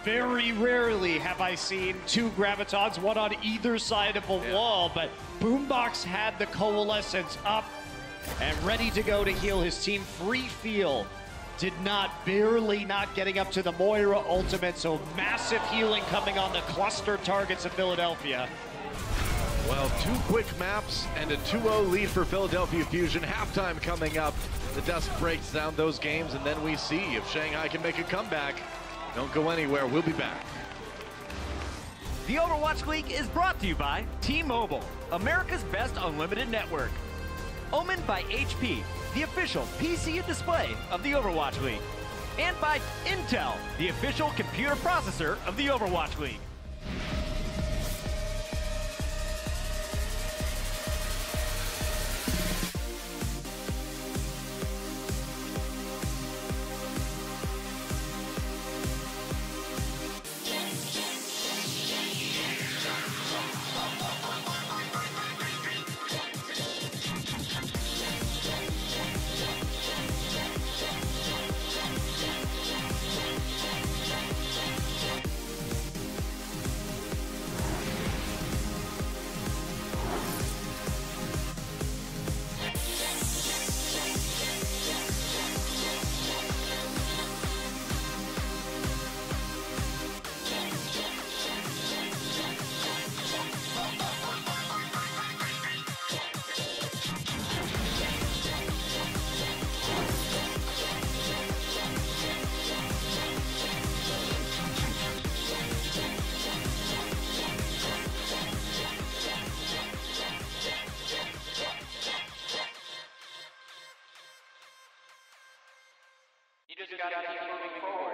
Very rarely have I seen two Gravitons, one on either side of a wall, but Boombox had the Coalescence up and ready to go to heal his team. Freefield did not, barely not getting up to the Moira ultimate, so massive healing coming on the cluster targets of Philadelphia. Well, two quick maps and a 2-0 lead for Philadelphia Fusion. Halftime coming up. The dust breaks down those games, and then we see if Shanghai can make a comeback. Don't go anywhere. We'll be back. The Overwatch League is brought to you by T-Mobile, America's best unlimited network. Omen by HP, the official PC and display of the Overwatch League. And by Intel, the official computer processor of the Overwatch League. You just gotta keep moving forward.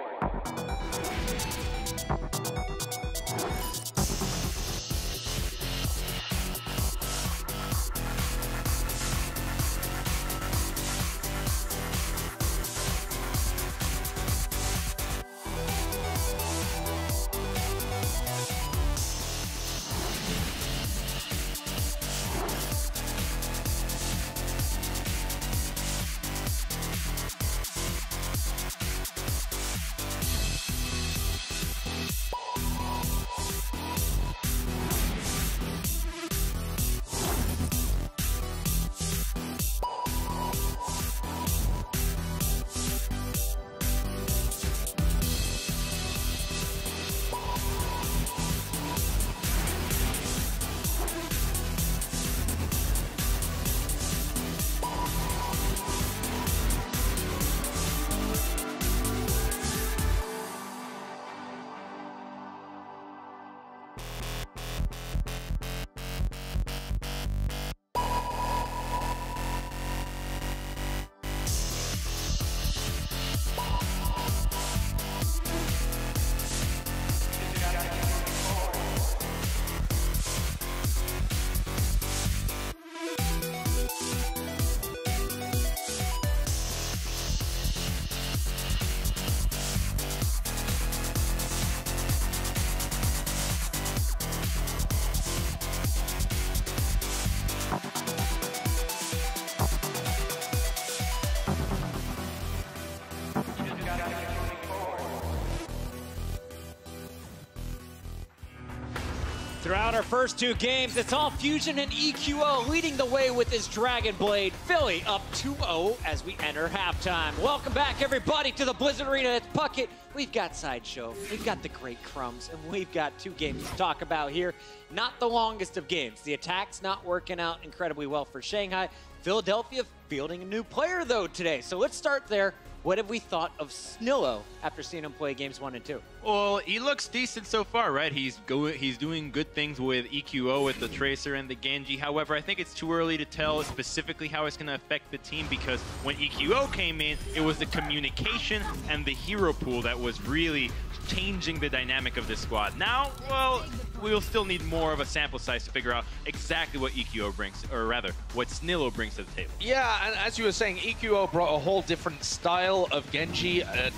Throughout our first two games, it's all Fusion and EQO leading the way with this Dragon Blade. Philly up 2-0 as we enter halftime. Welcome back, everybody, to the Blizzard Arena. It's Puckett. We've got Sideshow, we've got the Great Crumbs, and we've got two games to talk about here. Not the longest of games. The attack's not working out incredibly well for Shanghai. Philadelphia fielding a new player, though, today. So let's start there. What have we thought of Snillo after seeing him play games 1 and 2? Well, he looks decent so far, right? He's doing good things with EQO, with the Tracer and the Genji. However, I think it's too early to tell specifically how it's going to affect the team, because when EQO came in, it was the communication and the hero pool that was really changing the dynamic of this squad. Now, well, we'll still need more of a sample size to figure out exactly what EQO brings, or rather, what Snillo brings to the table. Yeah, and as you were saying, EQO brought a whole different style of Genji, a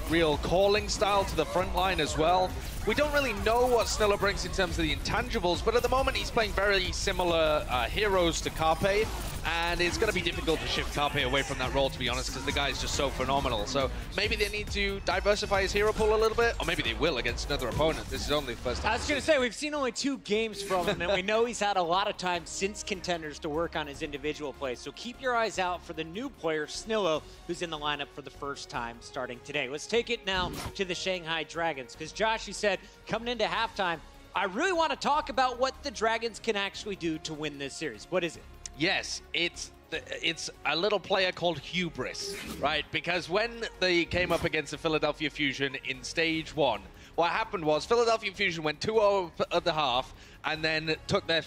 real calling style to the front line as well. We don't really know what Snillo brings in terms of the intangibles, but at the moment he's playing very similar heroes to Carpe, and it's going to be difficult to shift Carpe away from that role, to be honest, because the guy's just so phenomenal. So maybe they need to diversify his hero pool a little bit, or maybe they will against another opponent. This is only the first time. I was going to say, we've seen only 2 games from him, and we know he's had a lot of time since Contenders to work on his individual play. So keep your eyes out for the new player, Snillo, who's in the lineup for the first time starting today. Let's take it now to the Shanghai Dragons, because Josh, you said, coming into halftime, I really want to talk about what the Dragons can actually do to win this series. What is it? Yes, it's a little player called Hubris, right? Because when they came up against the Philadelphia Fusion in Stage 1, what happened was Philadelphia Fusion went 2-0 at the half, and then took their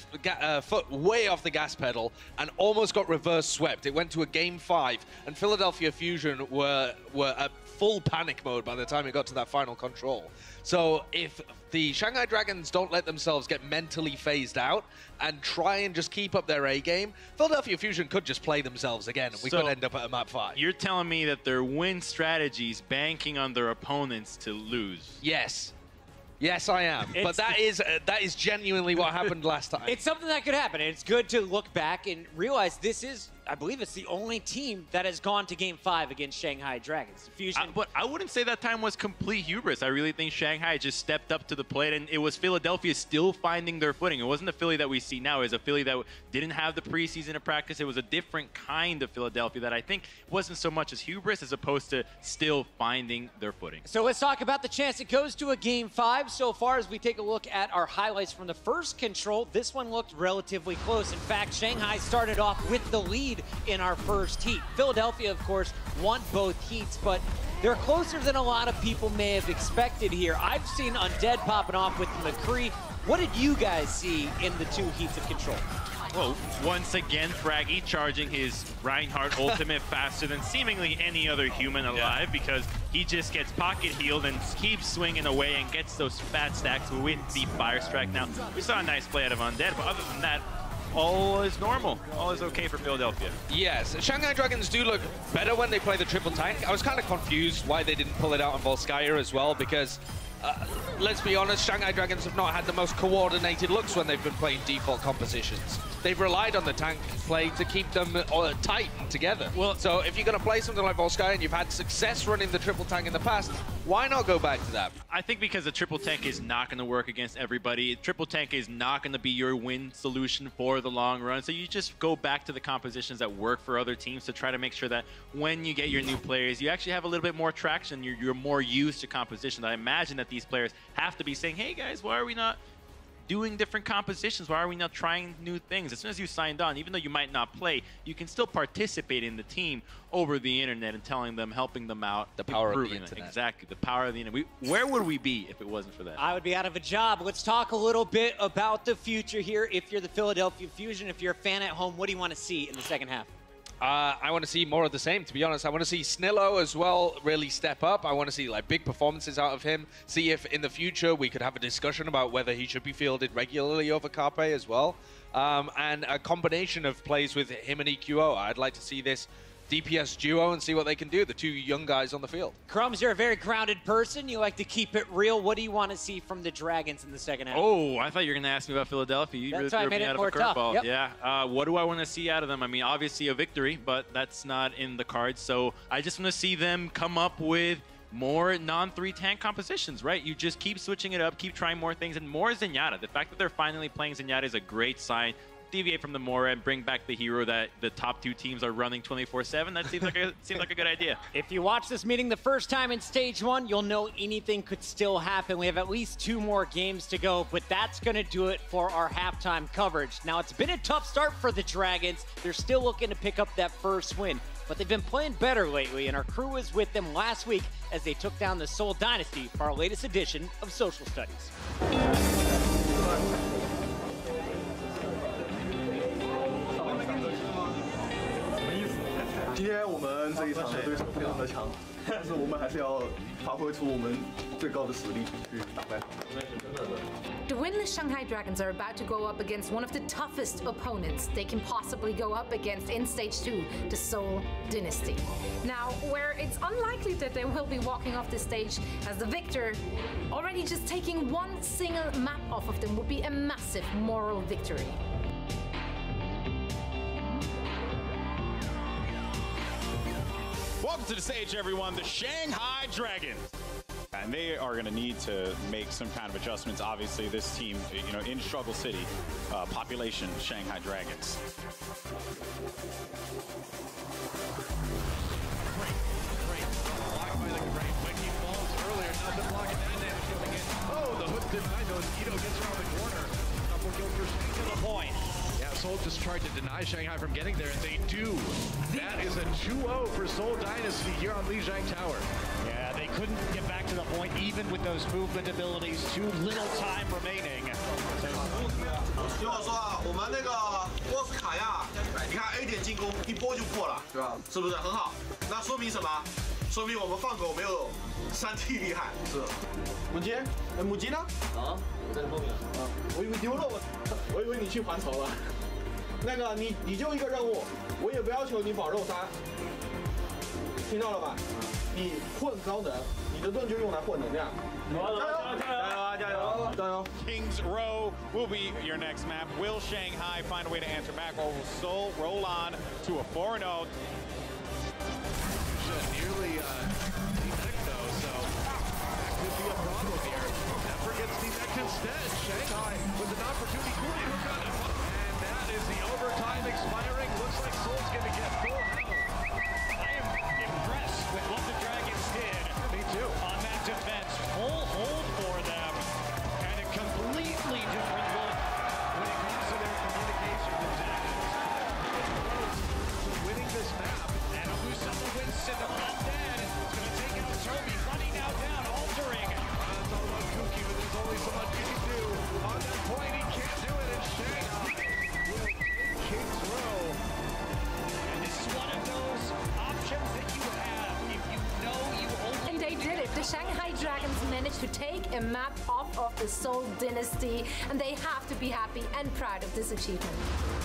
foot way off the gas pedal and almost got reverse swept. It went to a Game 5, and Philadelphia Fusion were at full panic mode by the time it got to that final control. So if the Shanghai Dragons don't let themselves get mentally phased out and try and just keep up their A game, Philadelphia Fusion could just play themselves again, and we could end up at a map 5. You're telling me that their win strategies banking on their opponents to lose? Yes. Yes, I am. But that is genuinely what happened last time. It's something that could happen. It's good to look back and realize this is, I believe it's the only team that has gone to Game 5 against Shanghai Dragons. Fusion. But I wouldn't say that time was complete hubris. I really think Shanghai just stepped up to the plate, and it was Philadelphia still finding their footing. It wasn't the Philly that we see now. It was a Philly that didn't have the preseason of practice. It was a different kind of Philadelphia that I think wasn't so much as hubris as opposed to still finding their footing. So let's talk about the chance it goes to a Game 5. So far as we take a look at our highlights from the first control, this one looked relatively close. In fact, Shanghai started off with the lead in our first heat. Philadelphia, of course, won both heats, but they're closer than a lot of people may have expected here. I've seen Undead popping off with McCree. What did you guys see in the 2 heats of control? Well, once again, Fraggy charging his Reinhardt ultimate faster than seemingly any other human alive because he just gets pocket healed and keeps swinging away and gets those fat stacks with the Fire Strike. Now, we saw a nice play out of Undead, but other than that, all is normal. All is okay for Philadelphia. Yes, Shanghai Dragons do look better when they play the triple tank. I was kind of confused why they didn't pull it out on Volskaya as well, because let's be honest, Shanghai Dragons have not had the most coordinated looks when they've been playing default compositions. They've relied on the tank play to keep them tight and together. Well, so if you're going to play something like Volskaya and you've had success running the triple tank in the past, why not go back to that? I think because the triple tank is not going to work against everybody. Triple tank is not going to be your win solution for the long run. So you just go back to the compositions that work for other teams to try to make sure that when you get your new players, you actually have a little bit more traction. You're more used to compositions. I imagine that these players have to be saying, hey guys, why are we not doing different compositions? Why are we not trying new things? As soon as you signed on, even though you might not play, you can still participate in the team over the internet and telling them, helping them out. The power of the internet. Exactly, the power of the internet. Where would we be if it wasn't for that? I would be out of a job. Let's talk a little bit about the future here. If you're the Philadelphia Fusion, if you're a fan at home, what do you want to see in the second half? I want to see more of the same, to be honest. I want to see Snillo as well really step up. I want to see like big performances out of him. See if in the future we could have a discussion about whether he should be fielded regularly over Carpe as well. And a combination of plays with him and EQO. I'd like to see this DPS duo and see what they can do, the 2 young guys on the field. Crumbs, you're a very grounded person. You like to keep it real. What do you want to see from the Dragons in the second half? Oh, I thought you were going to ask me about Philadelphia. You really threw me out of a curveball. Yeah. What do I want to see out of them? I mean, obviously a victory, but that's not in the cards. So I just want to see them come up with more non-3 tank compositions, right? You just keep switching it up, keep trying more things, and more Zenyatta. The fact that they're finally playing Zenyatta is a great sign. Deviate from the Mora and bring back the hero that the top 2 teams are running 24/7. That seems like a good idea. If you watch this meeting the first time in Stage 1, you'll know anything could still happen. We have at least 2 more games to go, but that's going to do it for our halftime coverage. Now, it's been a tough start for the Dragons. They're still looking to pick up that first win, but they've been playing better lately, and our crew was with them last week as they took down the Seoul Dynasty for our latest edition of Social Studies. 今天我们这一场的对手非常的强，但是我们还是要发挥出我们最高的实力去打败他们。 The winless Shanghai Dragons are about to go up against one of the toughest opponents they can possibly go up against in Stage 2, the Seoul Dynasty. Now, where it's unlikely that they will be walking off the stage as the victor, already just taking one single map off of them would be a massive moral victory. Welcome to the stage, everyone, the Shanghai Dragons. And they are going to need to make some kind of adjustments. Obviously, this team, you know, in Struggle City, population Shanghai Dragons. Oh, the hook denied those. Ito gets around the corner. Couple kills for to the point. Yeah, Seoul just tried to deny Shanghai from getting there, and they do. That is a 2-0 for Seoul Dynasty here on Lijiang Tower. Yeah, they couldn't get back to the point. point, even with those movement abilities, too little time remaining. 如果说啊，我们那个沃斯卡亚，你看 A 点进攻一波就破了，对吧？是不是很好？那说明什么？说明我们放狗没有3T 厉害。是。母鸡，母鸡呢？啊，我在后面。啊，我以为丢了，我以为你去还巢了。那个你就一个任务，我也不要求你保肉3，听到了吧？你混高能，你的盾就用来混能量。加油！ Kings Row will be your next map. Will Shanghai find a way to answer back, or will Seoul roll on to a 4-0? Nearly D-Neck though, so that could be a problem here. Never gets D-Neck instead. Shanghai with an opportunity. And that is the overtime expiring. Looks like Seoul's going to get full health. I am impressed with what the Dragons did. Me too. On that defense. Full hold for them. And a completely different look when it comes to their communication with Dragons. Winning this map. And Usama wins Cinnamon Undead. It's going to take out Toby. Money now down, altering. It's all about Kuki, but there's only so much he can do. On that point, he can't do it in Shanghai. Kings Row. And this is one of those options that you have if you know you only... And they did it. The Shanghai Dragons managed to take a map off of the Seoul Dynasty, and they have to be happy and proud of this achievement.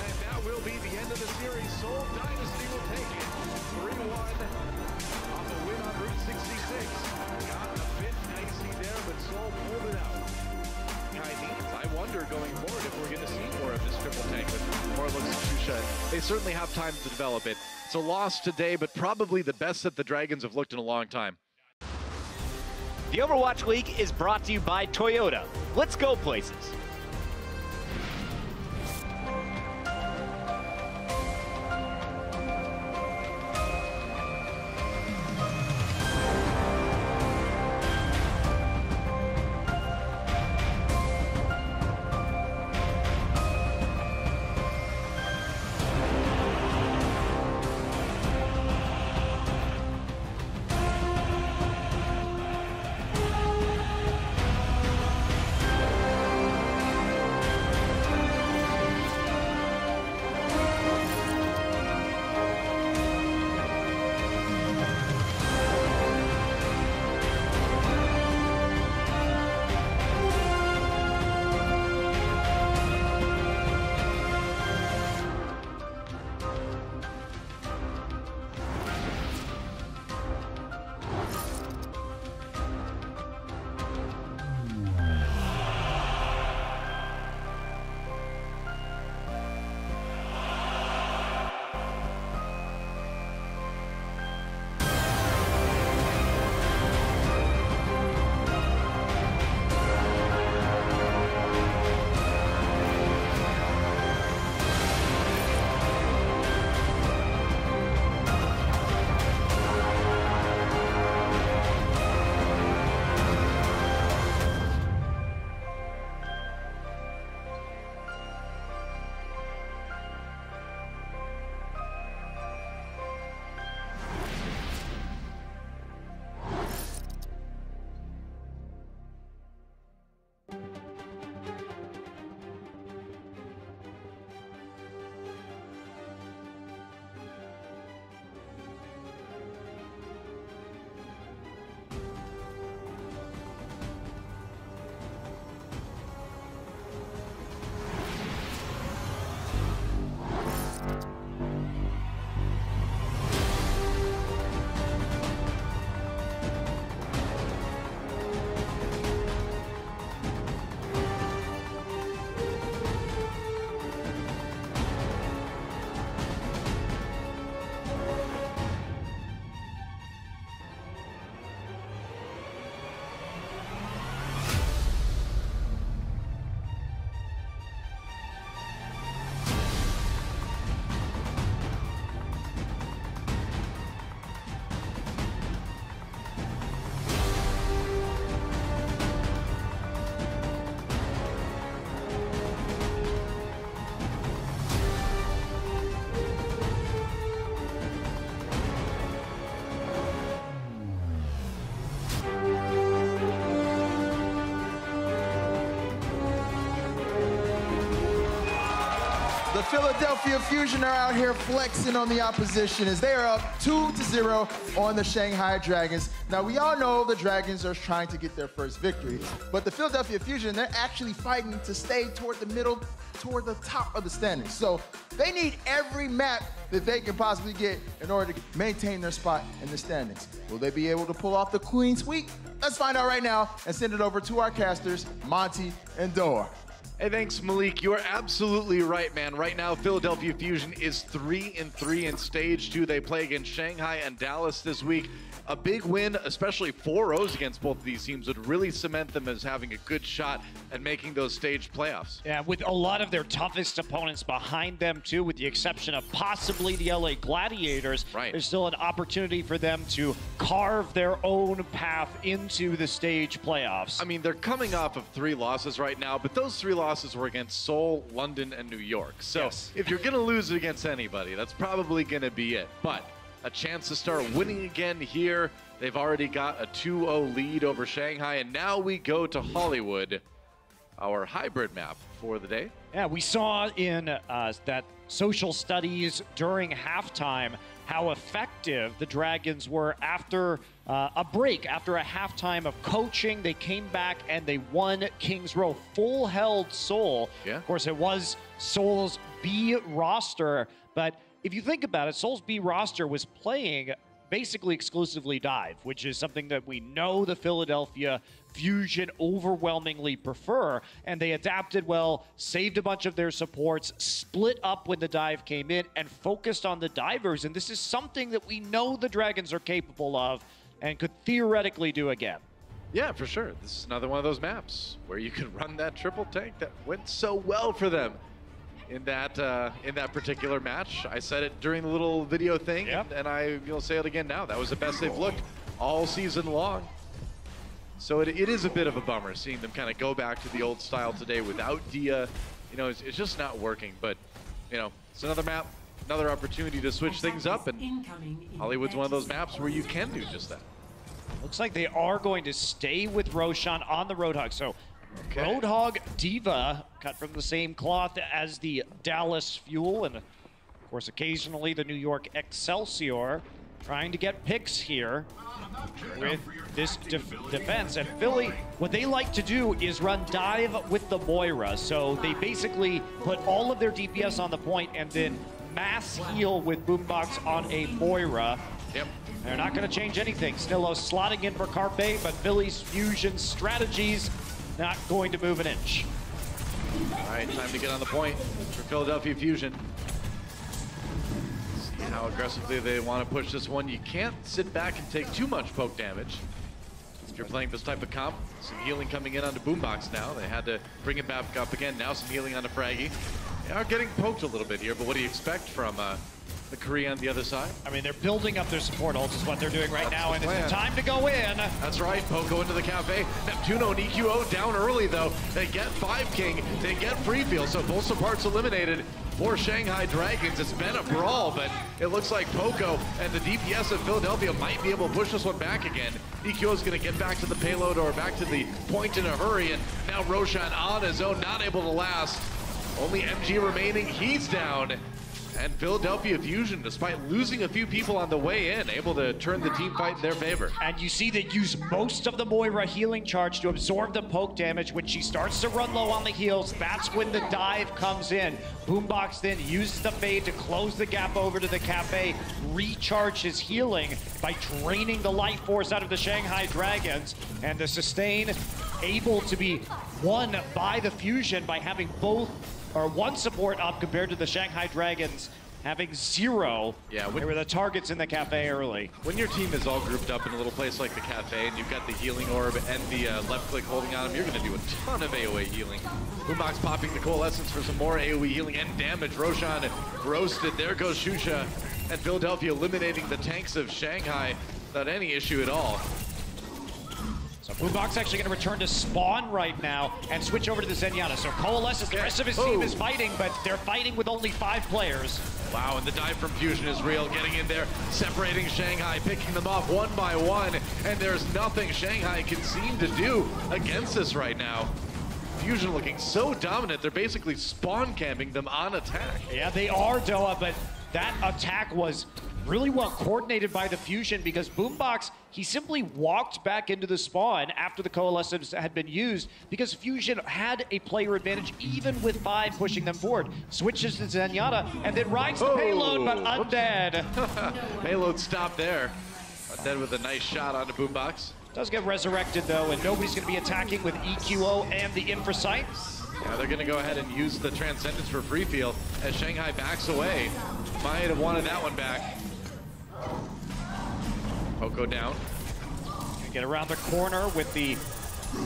And that will be the end of the series. Seoul Dynasty will take it 3-1 on the win on Route 66. Got a bit dicey there, but Seoul pulled it out. I wonder going forward if we're going to see more of this triple tank with more looks at Shusha. They certainly have time to develop it. It's a loss today, but probably the best that the Dragons have looked in a long time. The Overwatch League is brought to you by Toyota. Let's go places. The Philadelphia Fusion are out here flexing on the opposition as they are up 2-0 on the Shanghai Dragons. Now, we all know the Dragons are trying to get their first victory, but the Philadelphia Fusion, they're actually fighting to stay toward the middle, toward the top of the standings. So they need every map that they can possibly get in order to maintain their spot in the standings. Will they be able to pull off the clean sweep? Let's find out right now and send it over to our casters, Monty and Dor. Hey, thanks, Malik. You are absolutely right, man. Right now, Philadelphia Fusion is 3-3 in Stage 2. They play against Shanghai and Dallas this week. A big win, especially 4-0s against both of these teams, would really cement them as having a good shot at making those stage playoffs. Yeah, with a lot of their toughest opponents behind them, too, with the exception of possibly the LA Gladiators. Right. There's still an opportunity for them to carve their own path into the stage playoffs. I mean, they're coming off of 3 losses right now, but those 3 losses were against Seoul, London, and New York. So yes, if you're going to lose against anybody, that's probably going to be it. But a chance to start winning again here. They've already got a 2-0 lead over Shanghai, and now we go to Hollywood, our hybrid map for the day. Yeah, we saw in that social studies during halftime how effective the Dragons were after a break, after a halftime of coaching. They came back and they won Kings Row, full-held Seoul. Yeah. Of course, it was Seoul's B roster, but if you think about it, Seoul's B roster was playing basically exclusively dive, which is something that we know the Philadelphia Fusion overwhelmingly prefer, and they adapted well, saved a bunch of their supports, split up when the dive came in, and focused on the divers, and this is something that we know the Dragons are capable of and could theoretically do again. Yeah, for sure. This is another one of those maps where you can run that triple tank that went so well for them in that particular match. I said it during the little video thing, and I will say it again now. That was the best they've looked all season long. So it is a bit of a bummer seeing them kind of go back to the old style today without Dia. You know, it's just not working. But, you know, it's another map, another opportunity to switch things up, and Hollywood's one of those maps where you can do just that. Looks like they are going to stay with Roshan on the Roadhog. So Roadhog Diva, cut from the same cloth as the Dallas Fuel, and of course occasionally the New York Excelsior, trying to get picks here with this defense. And Philly, what they like to do is run dive with the Moira. So they basically put all of their DPS on the point and then mass heal with Boombox on a Moira. Yep. They're not going to change anything. Snillo slotting in for Carpe, but Philly's Fusion strategies not going to move an inch. All right, time to get on the point for Philadelphia Fusion. See how aggressively they want to push this one. You can't sit back and take too much poke damage if you're playing this type of comp. Some healing coming in onto Boombox now. They had to bring it back up again. Now some healing onto Fraggy. They are getting poked a little bit here, but what do you expect from the Korea on the other side? I mean, they're building up their support ults is what they're doing right now, and it's time to go in. That's right, Poco into the cafe. Neptuno and EQO down early, though. They get 5 King, they get free field, so both supports eliminated for Shanghai Dragons. It's been a brawl, but it looks like Poco and the DPS of Philadelphia might be able to push this one back again. EQO is going to get back to the payload or back to the point in a hurry, and now Roshan on his own, not able to last. Only MG remaining, he's down. And Philadelphia Fusion, despite losing a few people on the way in, able to turn the team fight in their favor. And you see they use most of the Moira healing charge to absorb the poke damage. When she starts to run low on the heals, that's when the dive comes in. Boombox then uses the fade to close the gap over to the cafe, recharge his healing by draining the life force out of the Shanghai Dragons. And the sustain able to be won by the Fusion by having one support up compared to the Shanghai Dragons having 0. Yeah, they were the targets in the cafe early. When your team is all grouped up in a little place like the cafe and you've got the healing orb and the left click holding on them, you're going to do a ton of AoE healing. Boombox popping the Coalescence for some more AoE healing and damage. Roshan roasted. There goes Shusha. And Philadelphia eliminating the tanks of Shanghai without any issue at all. So Boombox actually going to return to spawn right now and switch over to the Zenyatta. So Coalescence, the rest of his team is fighting, but they're fighting with only 5 players. Wow, and the dive from Fusion is real. Getting in there, separating Shanghai, picking them off one by one. And there's nothing Shanghai can seem to do against this right now. Fusion looking so dominant, they're basically spawn camping them on attack. Yeah, they are, Doa, but that attack was really well coordinated by the Fusion because Boombox, he simply walked back into the spawn after the Coalescence had been used because Fusion had a player advantage even with 5 pushing them forward. Switches to Zenyatta and then rides the payload, but Undead. Payload stopped there. Undead with a nice shot onto Boombox. Does get resurrected though, and nobody's going to be attacking with EQO and the Infrasight. Yeah, they're going to go ahead and use the Transcendence for free feel as Shanghai backs away. Might have wanted that one back. Poco down. Get around the corner with the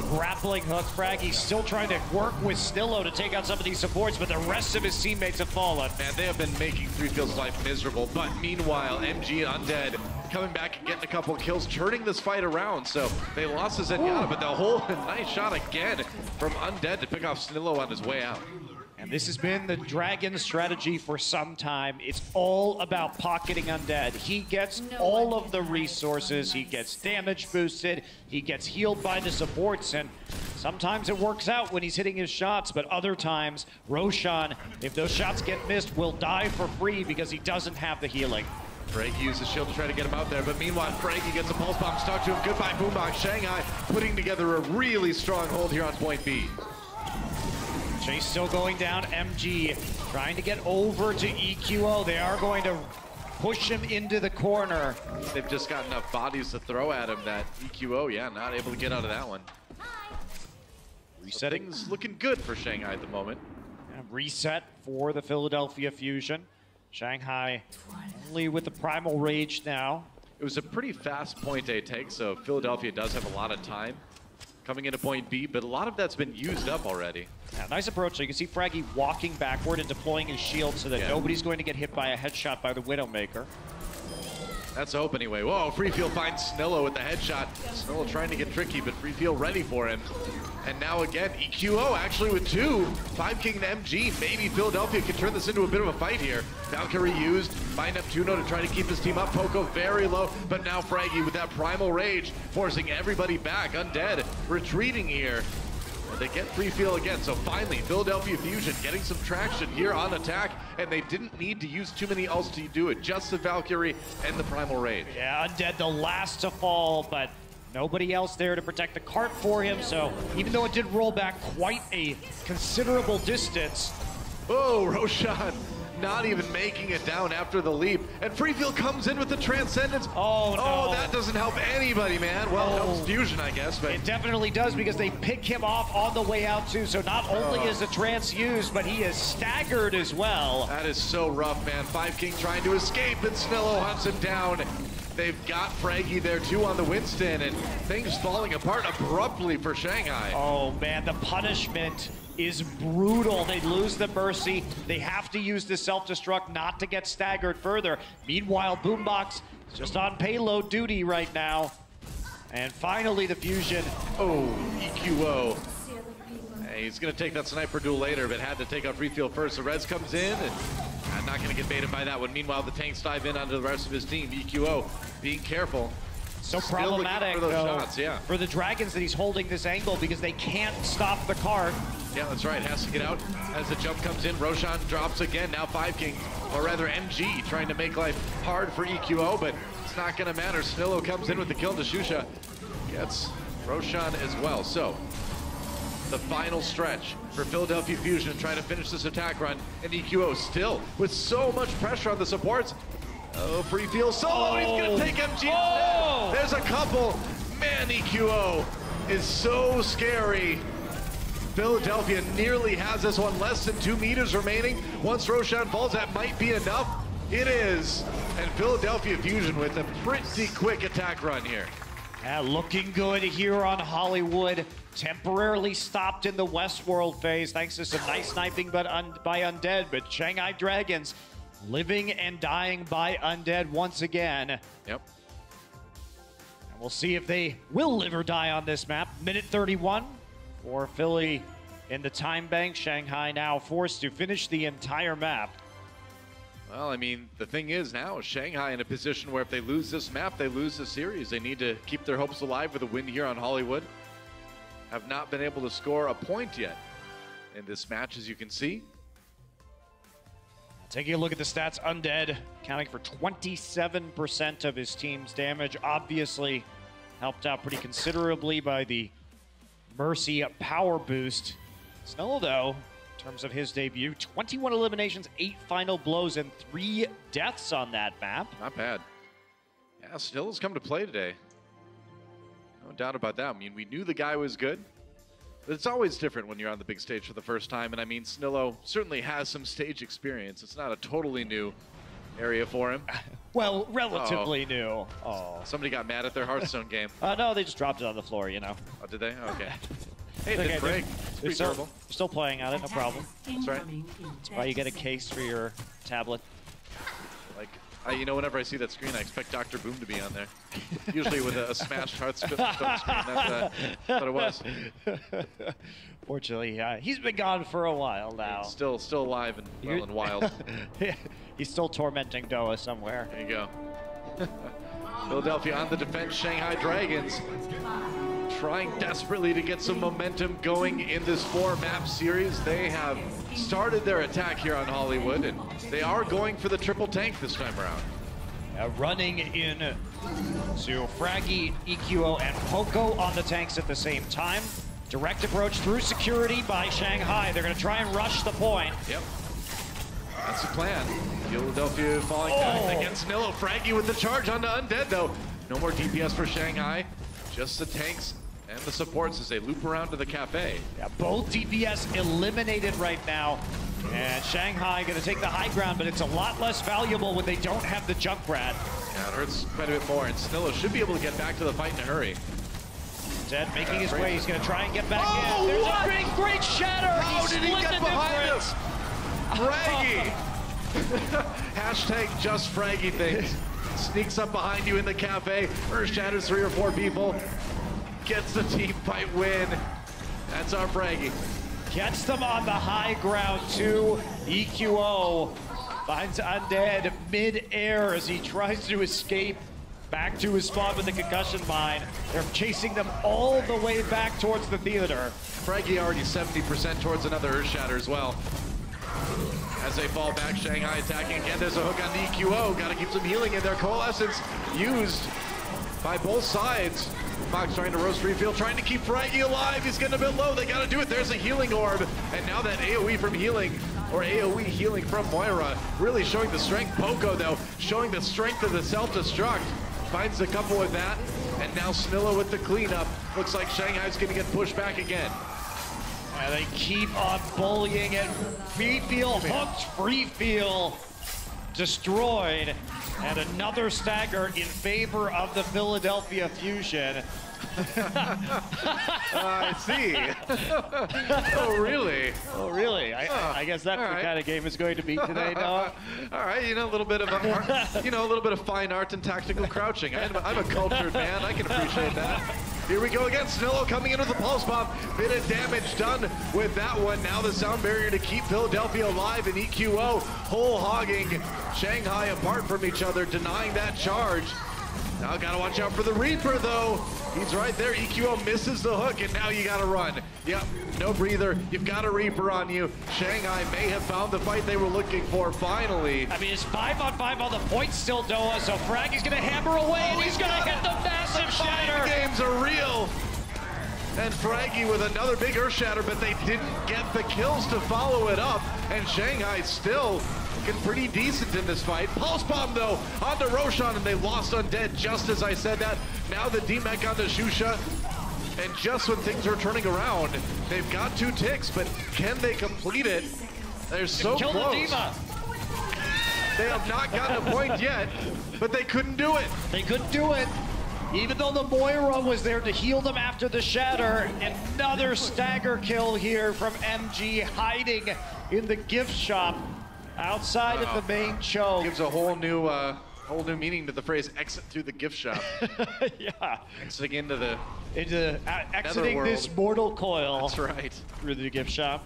grappling hook. Fraggy's still trying to work with Snillo to take out some of these supports, but the rest of his teammates have fallen. Man, they have been making 3field's life miserable, but meanwhile, MG and Undead coming back and getting a couple kills, turning this fight around. So they lost to Zenyatta, but the whole nice shot again from Undead to pick off Snillo on his way out. And this has been the Dragon strategy for some time. It's all about pocketing Undead. He gets all of the resources, he gets damage boosted, he gets healed by the supports, and sometimes it works out when he's hitting his shots, but other times, Roshan, if those shots get missed, will die for free because he doesn't have the healing. Fraggy used the shield to try to get him out there, but meanwhile, Fraggy gets a pulse bomb stuck to him. Goodbye, Boombox. Shanghai putting together a really strong hold here on point B. Chase still going down. MG trying to get over to EQO. They are going to push him into the corner. They've just got enough bodies to throw at him that EQO, yeah, not able to get out of that one. Resetting. Things looking good for Shanghai at the moment. And reset for the Philadelphia Fusion. Shanghai only with the Primal Rage now. It was a pretty fast point A take, so Philadelphia does have a lot of time coming into point B, but a lot of that's been used up already. Yeah, nice approach. So you can see Fraggy walking backward and deploying his shield so that nobody's going to get hit by a headshot by the Widowmaker. That's the hope anyway. Whoa, Freefeel finds Snillo with the headshot. Snillo trying to get tricky, but Freefeel ready for him. And now again, EQO actually with 2. 5 King to MG. Maybe Philadelphia can turn this into a bit of a fight here. Valkyrie used by Neptuno to try to keep his team up. Poco very low, but now Fraggy with that Primal Rage, forcing everybody back. Undead retreating here. They get free feel again, so finally Philadelphia Fusion getting some traction here on attack, and they didn't need to use too many ults to do it, just the Valkyrie and the Primal Rage. Yeah, Undead the last to fall, but nobody else there to protect the cart for him, so even though it did roll back quite a considerable distance. Oh, Roshan not even making it down after the leap, and Freefeel comes in with the Transcendence. Oh, no. Oh, that doesn't help anybody, man. Well, it helps Fusion, I guess, but it definitely does because they pick him off on the way out too, so not only is the Trance used, but he is staggered as well. That is so rough, man. 5 King trying to escape, and Snillo hunts him down. They've got Fraggy there too on the Winston, and things falling apart abruptly for Shanghai. Oh man, the punishment is brutal. They lose the Mercy. They have to use the self-destruct not to get staggered further. Meanwhile, Boombox is just on payload duty right now. And finally the Fusion. Oh, EQO. Hey, he's gonna take that sniper duel later, but had to take out Freefeel first. The Reds comes in, and not gonna get baited by that one. Meanwhile, the tanks dive in onto the rest of his team. EQO being careful. So Still problematic for those though, shots, yeah. for the Dragons that he's holding this angle because they can't stop the cart. Yeah, that's right. Has to get out as the jump comes in. Roshan drops again. Now 5 King, or rather MG, trying to make life hard for EQO, but it's not going to matter. Snillo comes in with the kill. Deshusha gets Roshan as well. So the final stretch for Philadelphia Fusion trying to finish this attack run, and EQO still with so much pressure on the supports. Oh, Freefeel solo. He's going to take MG. Oh! There's a couple. Man, EQO is so scary. Philadelphia nearly has this one, less than 2 meters remaining. Once Roshan falls, that might be enough. It is. And Philadelphia Fusion with a pretty quick attack run here. Yeah, looking good here on Hollywood. Temporarily stopped in the Westworld phase thanks to some nice sniping by Undead, but Shanghai Dragons living and dying by Undead once again. Yep. And we'll see if they will live or die on this map. Minute 31 for Philly in the time bank. Shanghai now forced to finish the entire map. Well, I mean, the thing is now, Shanghai in a position where if they lose this map, they lose the series. They need to keep their hopes alive with a win here on Hollywood. have not been able to score a point yet in this match, as you can see. Taking a look at the stats, Undead accounting for 27% of his team's damage. Obviously helped out pretty considerably by the Mercy power boost. Snillo, though, in terms of his debut, 21 eliminations, 8 final blows, and 3 deaths on that map. Not bad. Yeah, Snillo's come to play today. No doubt about that. I mean, we knew the guy was good. But it's always different when you're on the big stage for the first time. And I mean, Snillo certainly has some stage experience. It's not a totally new area for him. Well, relatively new. Oh. Somebody got mad at their Hearthstone game. No, they just dropped it on the floor, you know. Oh, did they? Okay. Hey, okay, didn't break. It's pretty terrible. Still playing on it, no problem. That's right. That's why you get a case for your tablet. Like, you know, whenever I see that screen, I expect Dr. Boom to be on there. Usually with a smashed Hearthstone screen. That's what it was. Fortunately, he's been gone for a while now. He's still alive and well and wild. He's still tormenting Doa somewhere. There you go. Philadelphia on the defense. Shanghai Dragons trying desperately to get some momentum going in this 4-map series. They have started their attack here on Hollywood, and they are going for the triple tank this time around. Running in to Fragi, EQO, and Poco on the tanks at the same time. Direct approach through security by Shanghai. They're going to try and rush the point. Yep. That's the plan. Philadelphia falling back against Snillo. Fragi with the charge onto Undead, though. No more DPS for Shanghai. Just the tanks and the supports as they loop around to the cafe. Yeah, both DPS eliminated right now. And Shanghai going to take the high ground, but it's a lot less valuable when they don't have the Junkrat. Yeah, it hurts quite a bit more, and Snillo should be able to get back to the fight in a hurry. Zed making his way. He's going to try and get back in. There's a great shatter. How did he get behind him? Fragi. Hashtag just Fragi things. Sneaks up behind you in the cafe. Earth shatters 3 or 4 people. Gets the team fight win. That's our Fragi. Gets them on the high ground too. EQO finds Undead mid-air as he tries to escape back to his spawn with the concussion mine. They're chasing them all the way back towards the theater. Fragi already 70% towards another Earth Shatter as well. As they fall back, Shanghai attacking again. There's a hook on the EQO. Got to keep some healing in there. Coalescence used by both sides. Fox trying to roast Refield, trying to keep Fragi alive. He's getting a bit low. They got to do it. There's a healing orb. And now that AoE from healing, or AoE healing from Moira, really showing the strength. Poco, though, showing the strength of the self-destruct. Finds a couple with that. And now Snillo with the cleanup. Looks like Shanghai's going to get pushed back again. And they keep on bullying it. Freefield hooked, Freefield destroyed. And another stagger in favor of the Philadelphia Fusion. I see. Oh, really? Oh, really? I guess that's the kind of game it's going to be today, Noah. All right, you know, a little bit of a little bit of fine art and tactical crouching. I'm a cultured man. I can appreciate that. Here we go again. Snillo coming in with the pulse bomb. Bit of damage done with that one. Now the sound barrier to keep Philadelphia alive, and EQO whole hogging Shanghai apart from each other, denying that charge. Now gotta watch out for the Reaper, though. He's right there. EQO misses the hook, and now you gotta run. Yep, no breather. You've got a Reaper on you. Shanghai may have found the fight they were looking for finally. I mean, it's 5-on-5 on the point still, Doa, so Fragi's gonna hammer away, and he's gonna hit the massive shatter. Games are real. And Fragi with another big Earth Shatter, but they didn't get the kills to follow it up. And Shanghai still looking pretty decent in this fight. Pulse Bomb, though, onto Roshan, and they lost Undead just as I said that. Now the D-Mech onto Shusha. And just when things are turning around, they've got 2 ticks, but can they complete it? They're so close. Kill the D.Va. They have not gotten a point yet, but they couldn't do it. They couldn't do it. Even though the Moira was there to heal them after the shatter, another stagger kill here from MG, hiding in the gift shop outside of the main choke. Gives a whole new meaning to the phrase "exit through the gift shop." Yeah, exiting into exiting this mortal coil. That's right. Through the gift shop.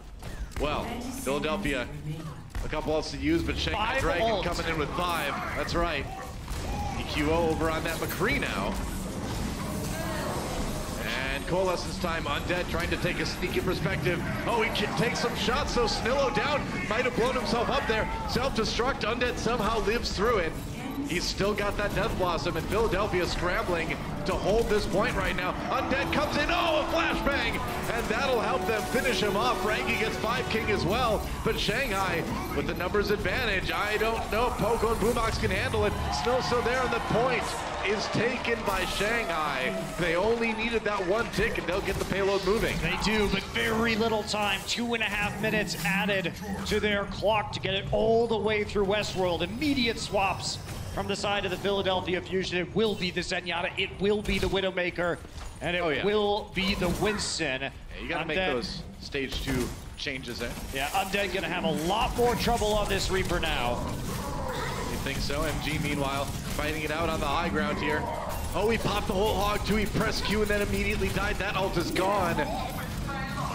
Well, Philadelphia, a couple else to use, but Shanghai Dragon coming in with 5. That's right. EQO over on that McCree now. And Coalescence time. Undead trying to take a sneaky perspective. Oh, he takes some shots, so Snillo down. Might have blown himself up there. Self-destruct. Undead somehow lives through it. He's still got that Death Blossom, and Philadelphia scrambling to hold this point right now. Undead comes in, oh, a flashbang! And that'll help them finish him off. Frankie gets 5 King as well, but Shanghai with the numbers advantage. I don't know if Poco and Boombox can handle it. Still there, and the point is taken by Shanghai. They only needed that 1 tick, and they'll get the payload moving. They do, but very little time. 2.5 minutes added to their clock to get it all the way through Westworld. Immediate swaps from the side of the Philadelphia Fusion. It will be the Zenyatta, it will be the Widowmaker, and it will be the Winston. Yeah, you gotta make those stage 2 changes there. Yeah, Undead gonna have a lot more trouble on this Reaper now. You think so? MG, meanwhile, fighting it out on the high ground here. Oh, he popped the whole hog too. He pressed Q and then immediately died. That ult is gone.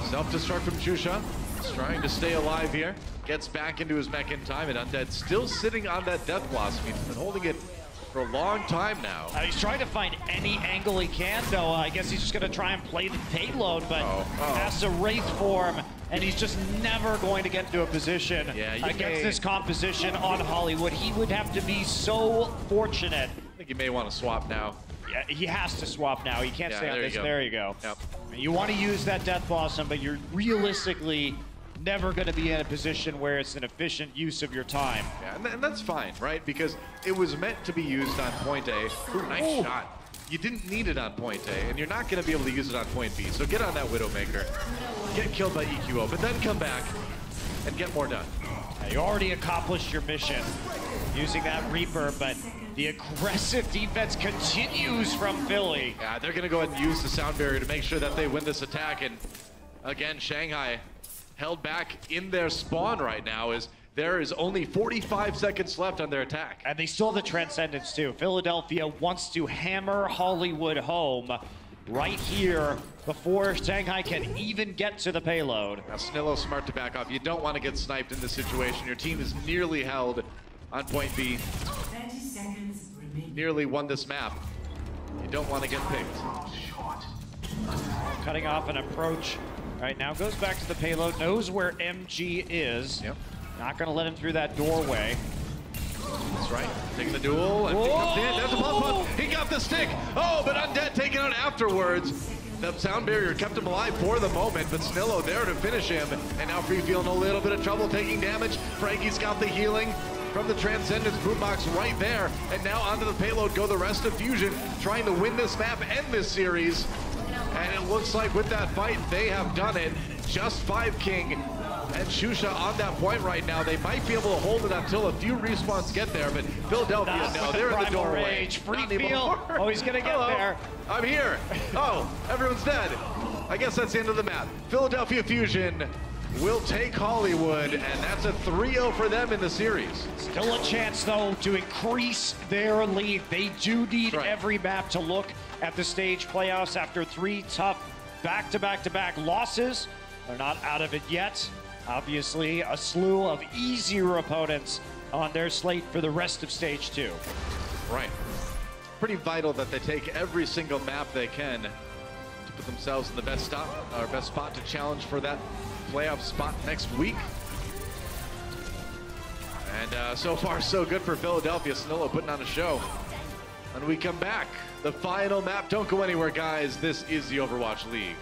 Self-destruct from Chusha. He's trying to stay alive here. Gets back into his mech in time, and Undead still sitting on that Death Blossom. He's been holding it for a long time now. He's trying to find any angle he can, though. I guess he's just going to try and play the payload, but has to Wraith form, and he's just never going to get into a position against this composition on Hollywood. He would have to be so fortunate. I think he may want to swap now. Yeah, he has to swap now. He can't stay on this. There you go. Yep. You want to use that Death Blossom, but you're realistically never going to be in a position where it's an efficient use of your time. Yeah, and that's fine, right? Because it was meant to be used on point A. Ooh, nice shot. You didn't need it on point A, and you're not going to be able to use it on point B. So get on that Widowmaker, get killed by EQO, but then come back and get more done. You already accomplished your mission using that Reaper, but the aggressive defense continues from Philly. Yeah, they're going to go ahead and use the sound barrier to make sure that they win this attack. And again, Shanghai held back in their spawn right now as there is only 45 seconds left on their attack. And they still have the Transcendence too. Philadelphia wants to hammer Hollywood home right here before Shanghai can even get to the payload. Now Snillo's smart to back off. You don't want to get sniped in this situation. Your team is nearly held on point B. 30 seconds remaining. Nearly won this map. You don't want to get picked. Cutting off an approach. Right now goes back to the payload, knows where MG is. Yep. Not gonna let him through that doorway. That's right. Taking the duel. And there's a pump. He got the stick. Oh, but Undead taken out afterwards. The sound barrier kept him alive for the moment, but Snillo there to finish him. And now Free feeling a little bit of trouble, taking damage. Frankie's got the healing from the Transcendence Boombox right there. And now onto the payload go the rest of Fusion, trying to win this map and this series. And it looks like with that fight, they have done it. Just 5 King and Chusha on that point right now. They might be able to hold it until a few respawns get there, but Philadelphia, no, they're in the doorway. Free feel. Oh, he's gonna get there. I'm here. Oh, everyone's dead. I guess that's the end of the map. Philadelphia Fusion will take Hollywood, and that's a 3-0 for them in the series. Still a chance, though, to increase their lead. They do need every map to look at the stage playoffs after 3 tough back-to-back-to-back losses. They're not out of it yet. Obviously, a slew of easier opponents on their slate for the rest of stage 2. Right. Pretty vital that they take every single map they can to put themselves in the best spot to challenge for that playoff spot next week. And so far, so good for Philadelphia. Snillo putting on a show. When we come back, the final map. Don't go anywhere, guys. This is the Overwatch League.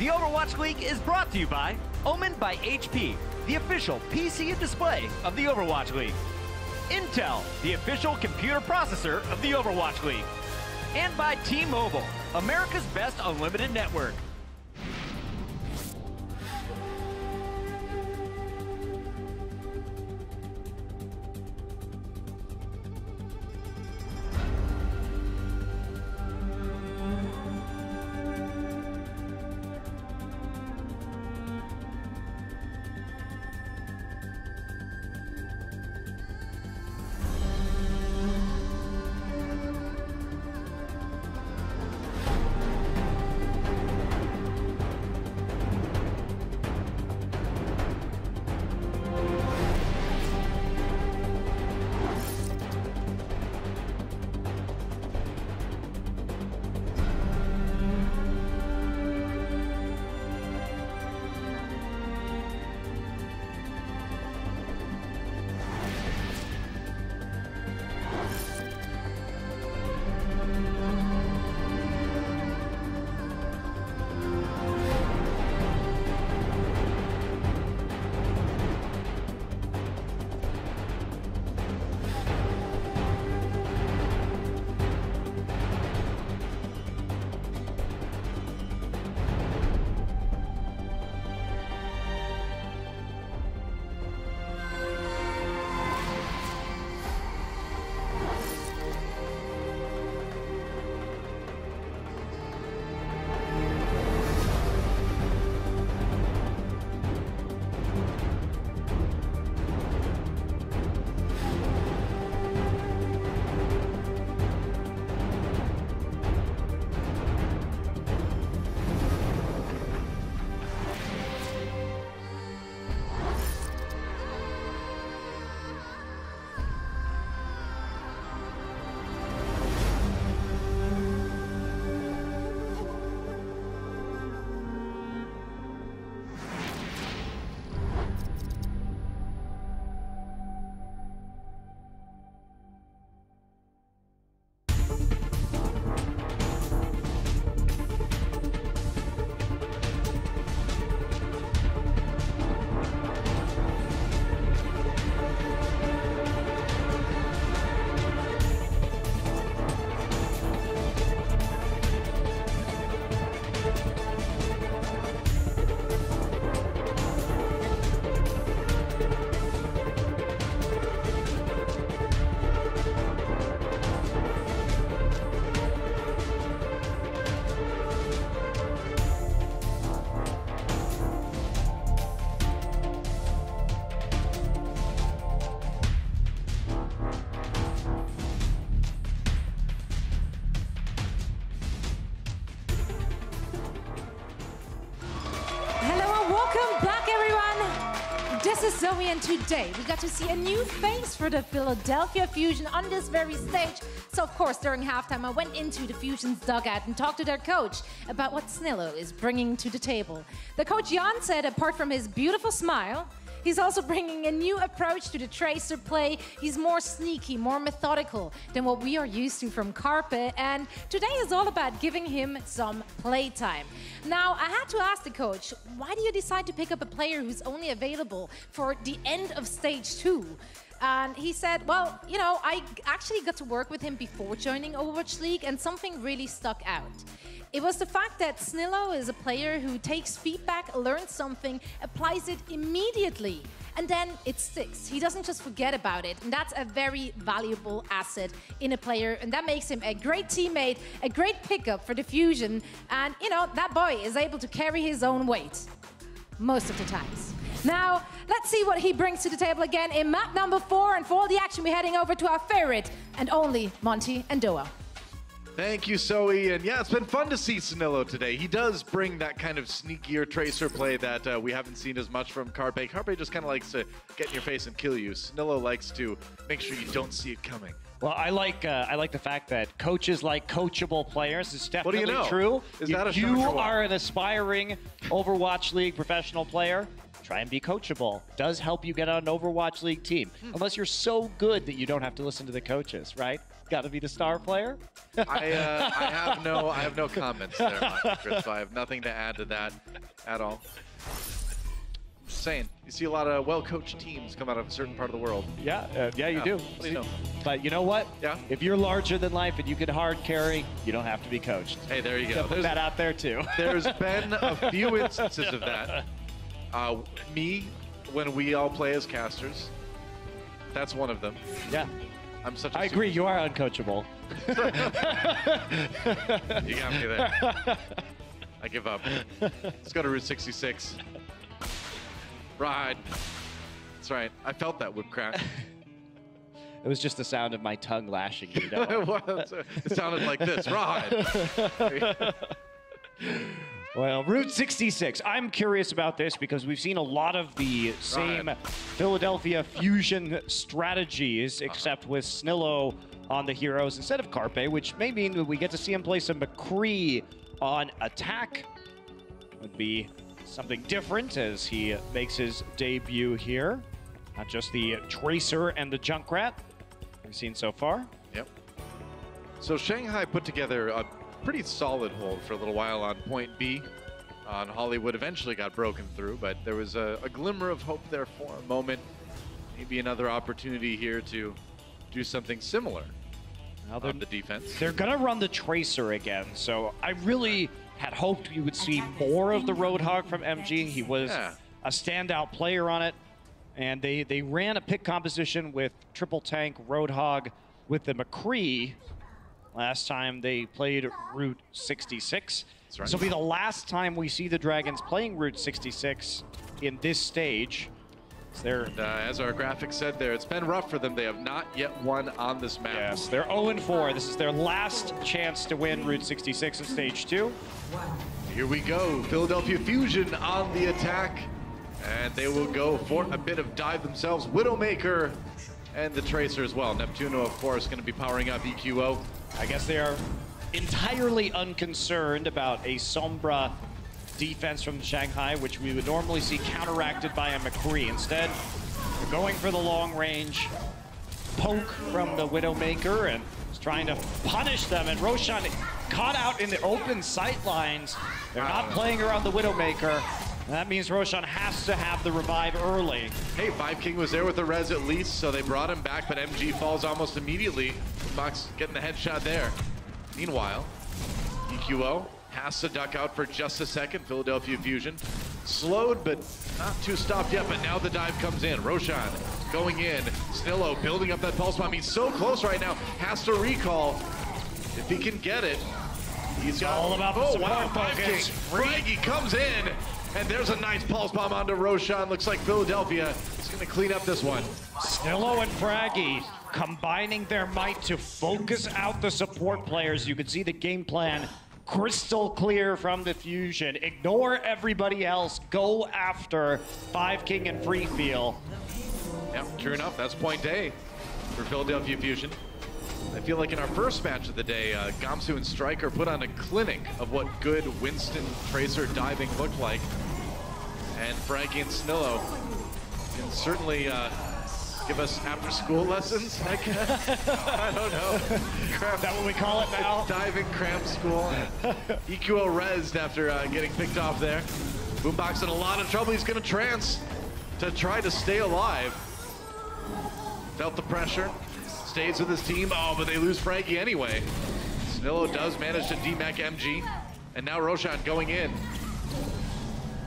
The Overwatch League is brought to you by Omen by HP, the official PC and display of the Overwatch League. Intel, the official computer processor of the Overwatch League. And by T-Mobile, America's best unlimited network. is Zoe, and today we got to see a new face for the Philadelphia Fusion on this very stage. So of course, during halftime, I went into the Fusion's dugout and talked to their coach about what Snillo is bringing to the table. The coach Jan said, apart from his beautiful smile, he's also bringing a new approach to the Tracer play. He's more sneaky, more methodical than what we are used to from Carpe. And today is all about giving him some playtime. Now, I had to ask the coach, why do you decide to pick up a player who's only available for the end of stage 2? And he said, well, you know, I actually got to work with him before joining Overwatch League, and something really stuck out. It was the fact that Snillo is a player who takes feedback, learns something, applies it immediately, and then it sticks. He doesn't just forget about it, and that's a very valuable asset in a player, and that makes him a great teammate, a great pickup for the Fusion, and, you know, that boy is able to carry his own weight most of the times. Now, let's see what he brings to the table again in map number 4, and for all the action, we're heading over to our favorite and only Monty and Doa. Thank you, Zoe. And yeah, it's been fun to see Snillo today. He does bring that kind of sneakier Tracer play that we haven't seen as much from Carpe. Carpe just kind of likes to get in your face and kill you. Snillo likes to make sure you don't see it coming. Well, I like the fact that coaches like coachable players. It's definitely what do you know? true. Is that if you are an aspiring Overwatch League professional player, try and be coachable. Does help you get on an Overwatch League team. Unless you're so good that you don't have to listen to the coaches, right? Got to be the star player. I have no comments there, Chris. So I have nothing to add to that at all. I'm just saying, you see a lot of well-coached teams come out of a certain part of the world. Yeah, you do. What do you know? But you know what? Yeah. If you're larger than life and you can hard carry, you don't have to be coached. Hey, there you go. Put that out there too. There's been a few instances of that. Me, when we all play as casters, that's one of them. Yeah. I'm such a I agree, you are uncoachable. You got me there. I give up. Let's go to Route 66. Ride. That's right. I felt that whip crack. It was just the sound of my tongue lashing you down. It sounded like this. Ride. Well, Route 66. I'm curious about this because we've seen a lot of the same Philadelphia Fusion strategies, except with Snillo on the heroes instead of Carpe, which may mean that we get to see him play some McCree on attack. Would be something different as he makes his debut here. Not just the Tracer and the Junkrat we've seen so far. Yep. So Shanghai put together a pretty solid hold for a little while on point B on Hollywood. Eventually got broken through, but there was a glimmer of hope there for a moment. Maybe another opportunity here to do something similar on the defense. They're gonna run the Tracer again, so I really had hoped we would see more of the Roadhog from MG. He was a standout player on it, and they ran a pick composition with triple tank Roadhog with the McCree. Last time they played Route 66. That's right. This will be the last time we see the Dragons playing Route 66 in this stage. And, as our graphic said there, it's been rough for them. They have not yet won on this map. Yes, they're 0-4. This is their last chance to win Route 66 in stage 2. Here we go. Philadelphia Fusion on the attack. And they will go for a bit of dive themselves. Widowmaker and the Tracer as well. Neptuno, of course, going to be powering up EQO. I guess they are entirely unconcerned about a Sombra defense from Shanghai, which we would normally see counteracted by a McCree. Instead, they're going for the long range poke from the Widowmaker and is trying to punish them. And Roshan caught out in the open sight lines. They're not playing around the Widowmaker. That means Roshan has to have the revive early. Hey, Vibe King was there with the res at least, so they brought him back, but MG falls almost immediately. Fox getting the headshot there. Meanwhile, EQO has to duck out for just a second. Philadelphia Fusion slowed, but not too stopped yet, but now the dive comes in. Roshan going in. Snillo building up that pulse bomb. He's so close right now. Has to recall. If he can get it, he's got... all about the support focus. Fraggy comes in. And there's a nice pulse bomb onto Roshan. Looks like Philadelphia is going to clean up this one. Snillo and Fraggy combining their might to focus out the support players. You can see the game plan crystal clear from the Fusion. Ignore everybody else. Go after 5King and Free Feel. Yep, true enough. That's point A for Philadelphia Fusion. I feel like in our first match of the day, Gamsu and Striker put on a clinic of what good Winston Tracer diving looked like. And Frankie and Snillo can certainly give us after-school lessons, I guess. I don't know. Is that what we call it now? Diving cramp school. EQO rezzed after getting picked off there. Boombox in a lot of trouble. He's going to trance to try to stay alive. Felt the pressure. Stays with his team. Oh, but they lose Frankie anyway. Snillo does manage to DMAC MG. And now Roshan going in.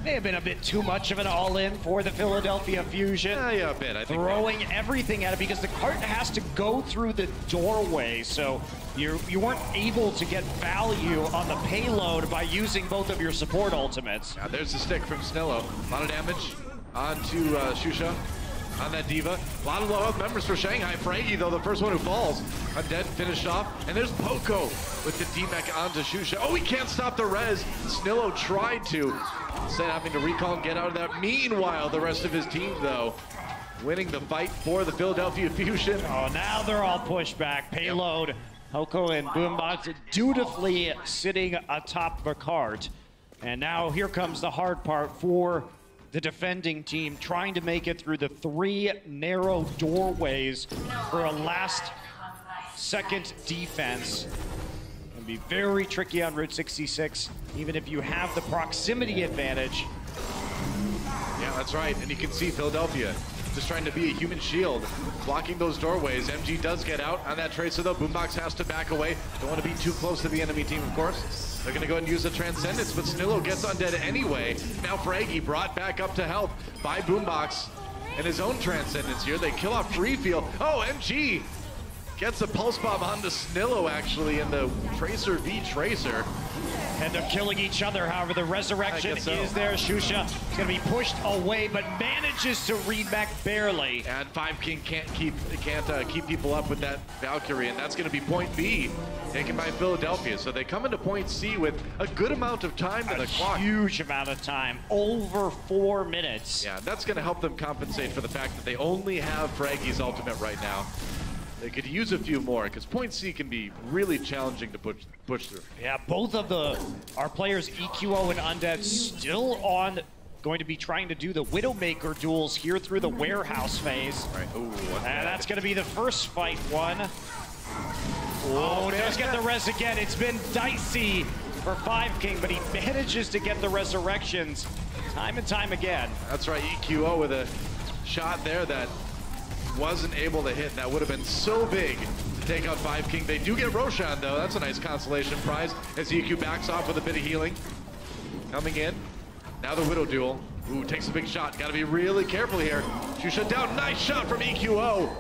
May have been a bit too much of an all-in for the Philadelphia Fusion. Yeah, a bit, I think. Throwing everything at it because the cart has to go through the doorway, so you weren't able to get value on the payload by using both of your support ultimates. Now there's the stick from Snillo. A lot of damage onto Shusha. On that Diva. A lot of low health members for Shanghai. Frankie, though, the first one who falls. Undead finished off. And there's Poco with the D-Mech onto Shusha. Oh, he can't stop the res. Snillo tried to. Instead having to recall and get out of that. Meanwhile, the rest of his team, though, winning the fight for the Philadelphia Fusion. Oh, now they're all pushed back. Payload. Poco and Boombox dutifully sitting atop the cart. And now here comes the hard part for the defending team, trying to make it through the 3 narrow doorways for a last-second defense. It'll be very tricky on Route 66, even if you have the proximity advantage. Yeah, that's right. And you can see Philadelphia just trying to be a human shield, blocking those doorways. MG does get out on that Tracer, though. Boombox has to back away. Don't want to be too close to the enemy team, of course. They're going to go ahead and use the Transcendence, but Snillo gets undead anyway. Now Fraggy brought back up to health by Boombox and his own Transcendence here. They kill off Free Feel. Oh, MG gets a Pulse Bomb onto Snillo, actually, in the Tracer v Tracer. End up killing each other, however, the resurrection is there. Shusha is going to be pushed away, but manages to read back barely. And 5King can't keep people up with that Valkyrie, and that's going to be point B, taken by Philadelphia. So they come into point C with a good amount of time to the clock. A huge amount of time, over 4 minutes. Yeah, that's going to help them compensate for the fact that they only have Fraggy's ultimate right now. They could use a few more, because point C can be really challenging to push through. Yeah, both of our players, EQO and Undead, still on, going to be trying to do the Widowmaker duels here through the warehouse phase. All right. Ooh, and that's going to be the first fight one. Oh, does get the res again. It's been dicey for 5King, but he manages to get the resurrections time and time again. That's right, EQO with a shot there that wasn't able to hit. That would have been so big to take out 5King. They do get Roshan, though. That's a nice consolation prize as EQ backs off with a bit of healing. Coming in. Now the Widow duel. Ooh, takes a big shot. Got to be really careful here. Shusha down. Nice shot from EQO.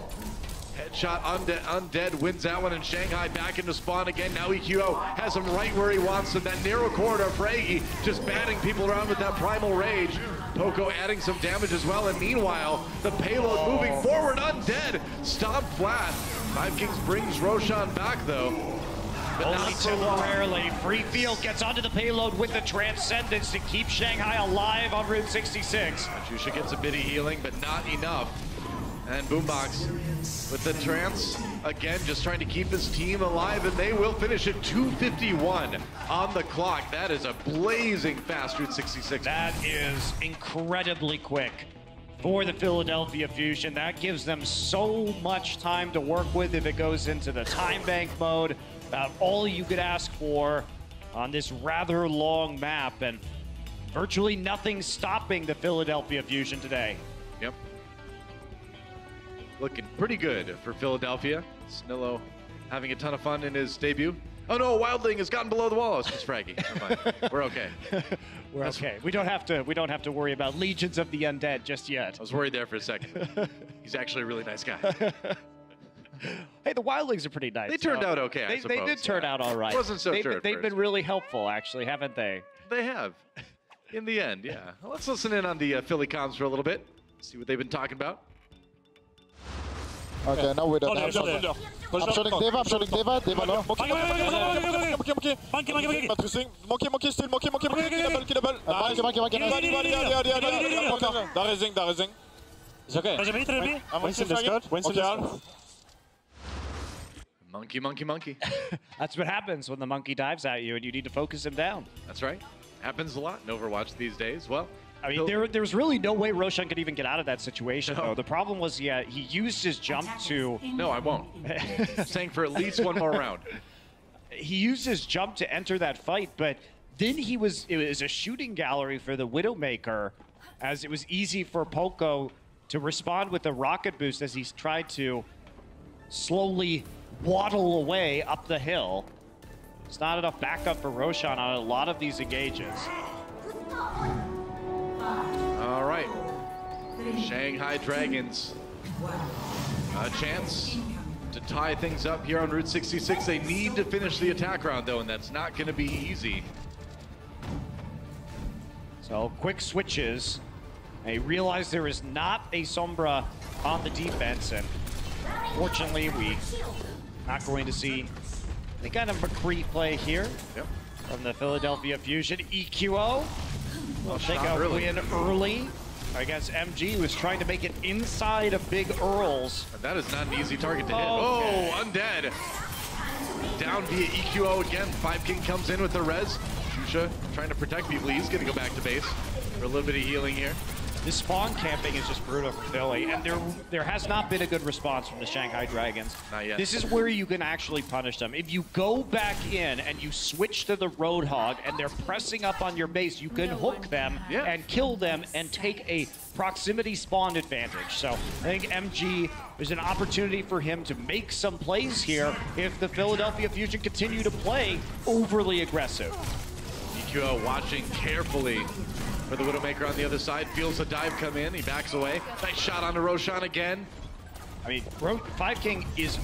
Headshot. Undead wins that one, and Shanghai back into spawn again. Now EQO has him right where he wants him. That narrow corridor. Fraggy just batting people around with that Primal Rage. Poco adding some damage as well, and meanwhile, the payload moving forward. Undead stomped flat. 5Kings brings Roshan back, though. But only temporarily. Free Field gets onto the payload with the Transcendence to keep Shanghai alive on Route 66. Jusha gets a bit of healing, but not enough. And Boombox with the Trance, again, just trying to keep his team alive, and they will finish at 2:51 on the clock. That is a blazing fast Route 66. That is incredibly quick for the Philadelphia Fusion. That gives them so much time to work with if it goes into the time bank mode. About all you could ask for on this rather long map, and virtually nothing stopping the Philadelphia Fusion today. Yep. Looking pretty good for Philadelphia. Snillo having a ton of fun in his debut. Oh no, Wildling has gotten below the wall. It's just Fraggy. We're okay. We're okay. We don't have to worry about legions of the undead just yet. I was worried there for a second. He's actually a really nice guy. Hey, the Wildlings are pretty nice. They turned out okay, I suppose. They did turn out all right. Wasn't so sure. They've been really helpful, actually, haven't they? They have. In the end, yeah. Well, let's listen in on the Philly comms for a little bit. See what they've been talking about. Okay, now we don't have Sombra. I'm shooting Deva, Deva low. Monkey still, monkey, kill double. Monkey. Da raising. It's okay. Winston Discord. Monkey. That's what happens when the monkey dives at you and you need to focus him down. That's right. Happens a lot in Overwatch these days. Well, I mean, there was really no way Roshan could even get out of that situation, though. The problem was, he used his jump to... No, I won't. I'm saying for at least one more round. He used his jump to enter that fight, but then it was a shooting gallery for the Widowmaker, as it was easy for Poco to respond with a rocket boost as he's tried to slowly waddle away up the hill. It's not enough backup for Roshan on a lot of these engages. All right. Shanghai Dragons. A chance to tie things up here on Route 66. They need to finish the attack round, though, and that's not going to be easy. So quick switches. They realize there is not a Sombra on the defense, and fortunately, we not going to see any kind of McCree play here from the Philadelphia Fusion. EQO will take a win early against MG, who was trying to make it inside of Big Earls. That is not an easy target to hit. Okay. Oh, Undead. Down via EQO again. 5king comes in with the res. Shusha trying to protect people. He's going to go back to base for a little bit of healing here. This spawn camping is just brutal for Philly, and there has not been a good response from the Shanghai Dragons. Not yet. This is where you can actually punish them. If you go back in and you switch to the Roadhog and they're pressing up on your base, you can hook them and kill them and take a proximity spawn advantage. So I think MG, there's an opportunity for him to make some plays here if the Philadelphia Fusion continue to play overly aggressive. EQO watching carefully for the Widowmaker on the other side. Feels the dive come in. He backs away. Nice shot onto Roshan again. I mean, 5king is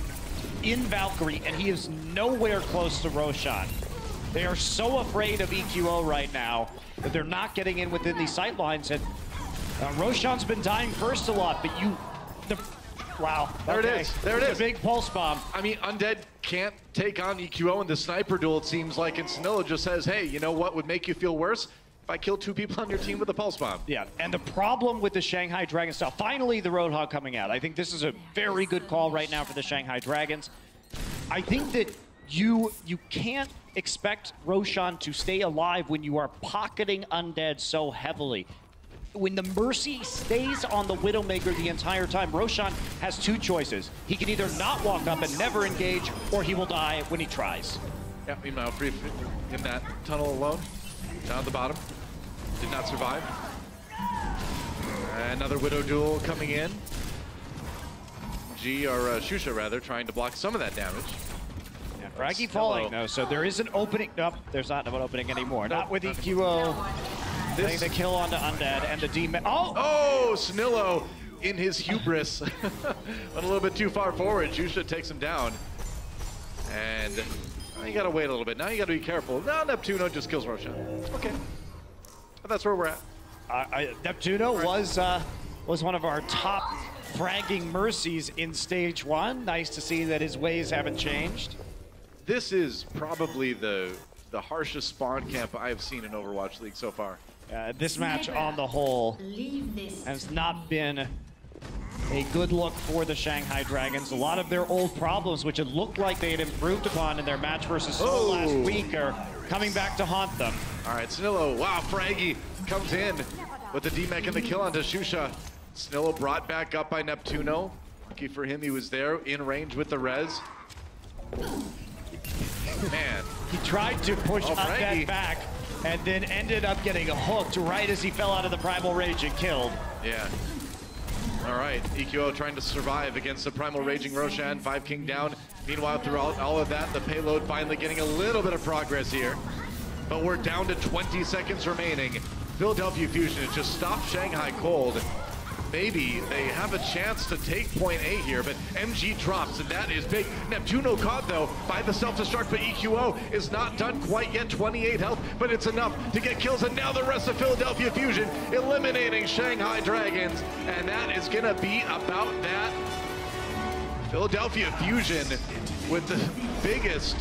in Valkyrie, and he is nowhere close to Roshan. They are so afraid of EQO right now that they're not getting in within these sight lines. And Roshan's been dying first a lot, but wow. There it is. There it is. A big pulse bomb. I mean, Undead can't take on EQO in the sniper duel, it seems like, and Snilla just says, hey, you know what would make you feel worse? If I kill 2 people on your team with a pulse bomb. Yeah, and the problem with the Shanghai Dragons style, finally the Roadhog coming out. I think this is a very good call right now for the Shanghai Dragons. I think that you can't expect Roshan to stay alive when you are pocketing Undead so heavily. When the Mercy stays on the Widowmaker the entire time, Roshan has 2 choices. He can either not walk up and never engage, or he will die when he tries. Yeah, meanwhile, free in that tunnel alone. Down at the bottom. Did not survive. Another Widow duel coming in. Shusha rather, trying to block some of that damage. Yeah, Fraggy falling though, so there is an opening. Nope, there's not an opening anymore. Not with EQO. Getting the kill onto Undead and the demon. Oh, Snillo in his hubris. Went a little bit too far forward. Shusha takes him down. And now you gotta wait a little bit. Now you gotta be careful. Now Neptuno just kills Roshan. Okay. But that's where we're at. Neptuno was one of our top fragging Mercies in Stage 1. Nice to see that his ways haven't changed. This is probably the harshest spawn camp I have seen in Overwatch League so far. This match on the whole has not been a good look for the Shanghai Dragons. A lot of their old problems, which it looked like they had improved upon in their match versus Snillo last week, are coming back to haunt them. All right, Snillo, wow, Fraggy comes in with the D-Mech and the kill onto Shusha. Snillo brought back up by Neptuno. Lucky for him, he was there in range with the res. Man. He tried to push Undead back and then ended up getting hooked right as he fell out of the Primal Rage and killed. Yeah. All right, EQO trying to survive against the Primal Raging Roshan. 5king down. Meanwhile, throughout all of that, the payload finally getting a little bit of progress here. But we're down to 20 seconds remaining. Philadelphia Fusion has just stopped Shanghai cold. Maybe they have a chance to take point A here, but MG drops, and that is big. Neptuno caught, though, by the self-destruct, but EQO is not done quite yet. 28 health, but it's enough to get kills, and now the rest of Philadelphia Fusion eliminating Shanghai Dragons, and that is gonna be about that. Philadelphia Fusion with the biggest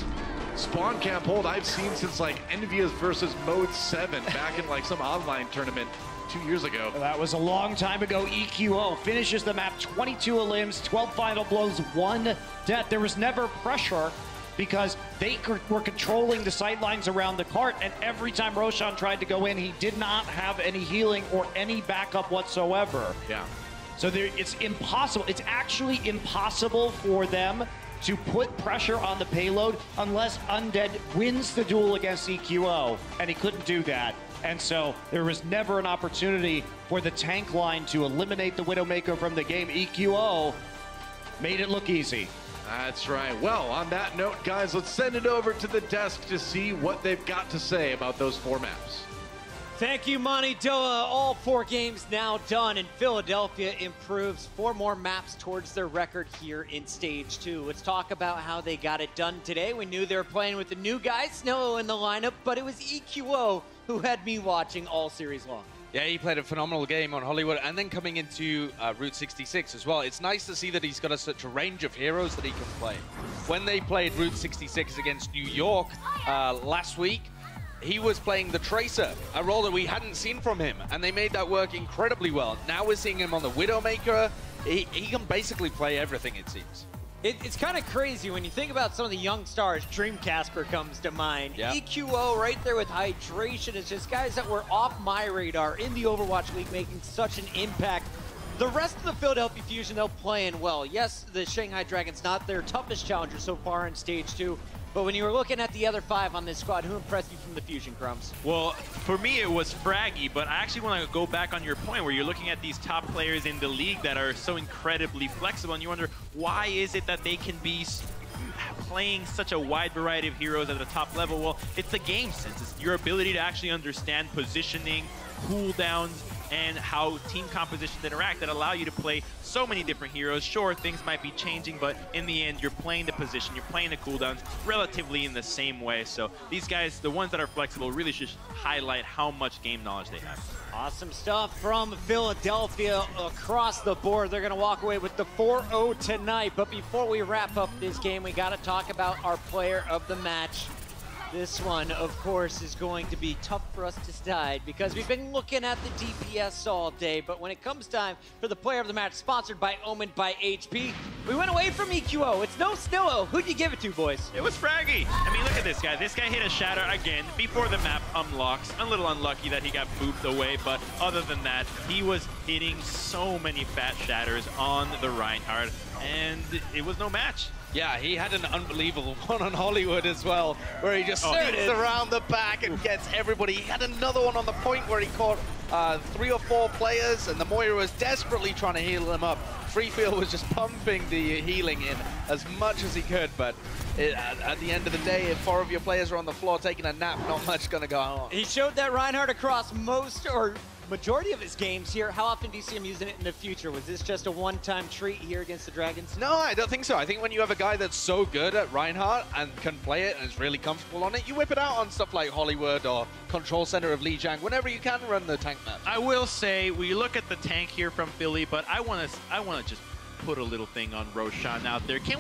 spawn camp hold I've seen since like Envious versus Mode 7 back in like some online tournament 2 years ago. That was a long time ago. EQO finishes the map 22 limbs, 12 final blows, 1 death. There was never pressure because they were controlling the sightlines around the cart, and every time Roshan tried to go in, he did not have any healing or any backup whatsoever. Yeah. So it's impossible. It's actually impossible for them to put pressure on the payload unless Undead wins the duel against EQO, and he couldn't do that. And so there was never an opportunity for the tank line to eliminate the Widowmaker from the game. EQO made it look easy. That's right. Well, on that note, guys, let's send it over to the desk to see what they've got to say about those 4 maps. Thank you, Monty Doa. All 4 games now done, and Philadelphia improves 4 more maps towards their record here in Stage 2. Let's talk about how they got it done today. We knew they were playing with the new guy, Snillo, in the lineup, but it was EQO who had me watching all series long. Yeah, he played a phenomenal game on Hollywood, and then coming into Route 66 as well. It's nice to see that he's got such a range of heroes that he can play. When they played Route 66 against New York last week, he was playing the Tracer, a role that we hadn't seen from him, and they made that work incredibly well. Now we're seeing him on the Widowmaker. He can basically play everything, it seems. It's kind of crazy when you think about some of the young stars. Dreamcasper comes to mind. Yep. EQO right there with Hydration. It's just guys that were off my radar in the Overwatch League making such an impact. The rest of the Philadelphia Fusion, they're playing well. Yes, the Shanghai Dragons not their toughest challenger so far in Stage 2. But when you were looking at the other 5 on this squad, who impressed you from the Fusion, Crumbs? Well, for me, it was Fraggy, but I actually want to go back on your point where you're looking at these top players in the league that are so incredibly flexible, and you wonder, why is it that they can be playing such a wide variety of heroes at the top level? Well, it's the game sense. It's your ability to actually understand positioning, cooldowns, and how team compositions interact that allow you to play so many different heroes. Sure, things might be changing, but in the end, you're playing the position, you're playing the cooldowns relatively in the same way. So these guys, the ones that are flexible, really should highlight how much game knowledge they have. Awesome stuff from Philadelphia across the board. They're going to walk away with the 4-0 tonight. But before we wrap up this game, we got to talk about our player of the match. This one, of course, is going to be tough for us to decide because we've been looking at the DPS all day, but when it comes time for the player of the match, sponsored by Omen by HP, we went away from EQO. It's no Snillo. Who'd you give it to, boys? It was Fraggy. I mean, look at this guy. This guy hit a shatter again before the map unlocks. A little unlucky that he got booped away, but other than that, he was hitting so many fat shatters on the Reinhardt, and it was no match. Yeah, he had an unbelievable one on Hollywood as well, where he just sneaks around the back and gets everybody. He had another one on the point where he caught 3 or 4 players, and the Moira was desperately trying to heal them up. Freefield was just pumping the healing in as much as he could, but at the end of the day, if 4 of your players are on the floor taking a nap, not much going to go on. He showed that Reinhardt across most or majority of his games here. How often do you see him using it in the future? Was this just a one-time treat here against the Dragons? No, I don't think so. I think when you have a guy that's so good at Reinhardt and can play it and is really comfortable on it, you whip it out on stuff like Hollywood or Control Center of Lijiang, whenever you can run the tank map. I will say, we look at the tank here from Philly, but I want to just put a little thing on Roshan out there. Can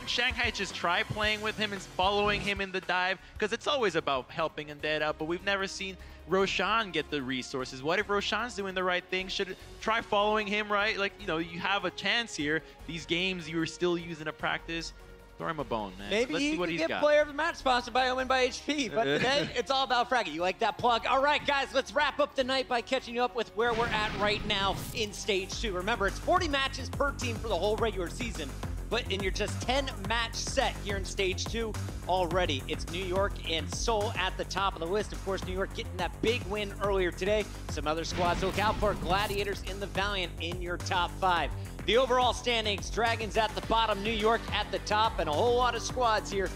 Shanghai just try playing with him and following him in the dive? Because it's always about helping Undead out, but we've never seen Roshan get the resources. What if Roshan's doing the right thing? Should try following him, right? Like, you know, you have a chance here. These games you were still using to practice. Throw him a bone, man. Maybe Let's see what he he's can get got. player of the match, sponsored by Omen by HP. But today, it's all about Fraggy. You like that plug? All right, guys, let's wrap up the night by catching you up with where we're at right now in Stage 2. Remember, it's 40 matches per team for the whole regular season. But in your just 10-match set here in Stage 2 already, it's New York and Seoul at the top of the list. Of course, New York getting that big win earlier today. Some other squads to look out for. Gladiators in the Valiant in your top 5. The overall standings, Dragons at the bottom, New York at the top, and a whole lot of squads here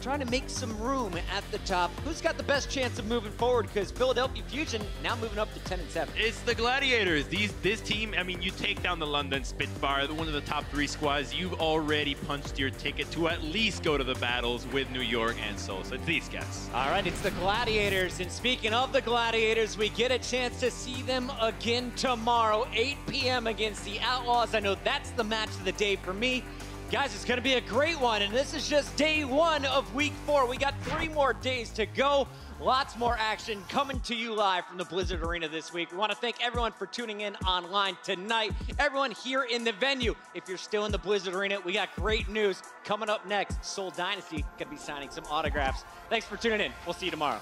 trying to make some room at the top. Who's got the best chance of moving forward? Because Philadelphia Fusion now moving up to 10-7. It's the Gladiators. This team, I mean, you take down the London Spitfire, one of the top 3 squads. You've already punched your ticket to at least go to the battles with New York and Seoul. So it's these guys. All right, it's the Gladiators. And speaking of the Gladiators, we get a chance to see them again tomorrow, 8 p.m. against the Outlaws. I know that's the match of the day for me. Guys, it's going to be a great one, and this is just day one of week 4. We got 3 more days to go. Lots more action coming to you live from the Blizzard Arena this week. We want to thank everyone for tuning in online tonight. Everyone here in the venue, if you're still in the Blizzard Arena, we got great news coming up next. Seoul Dynasty going to be signing some autographs. Thanks for tuning in. We'll see you tomorrow.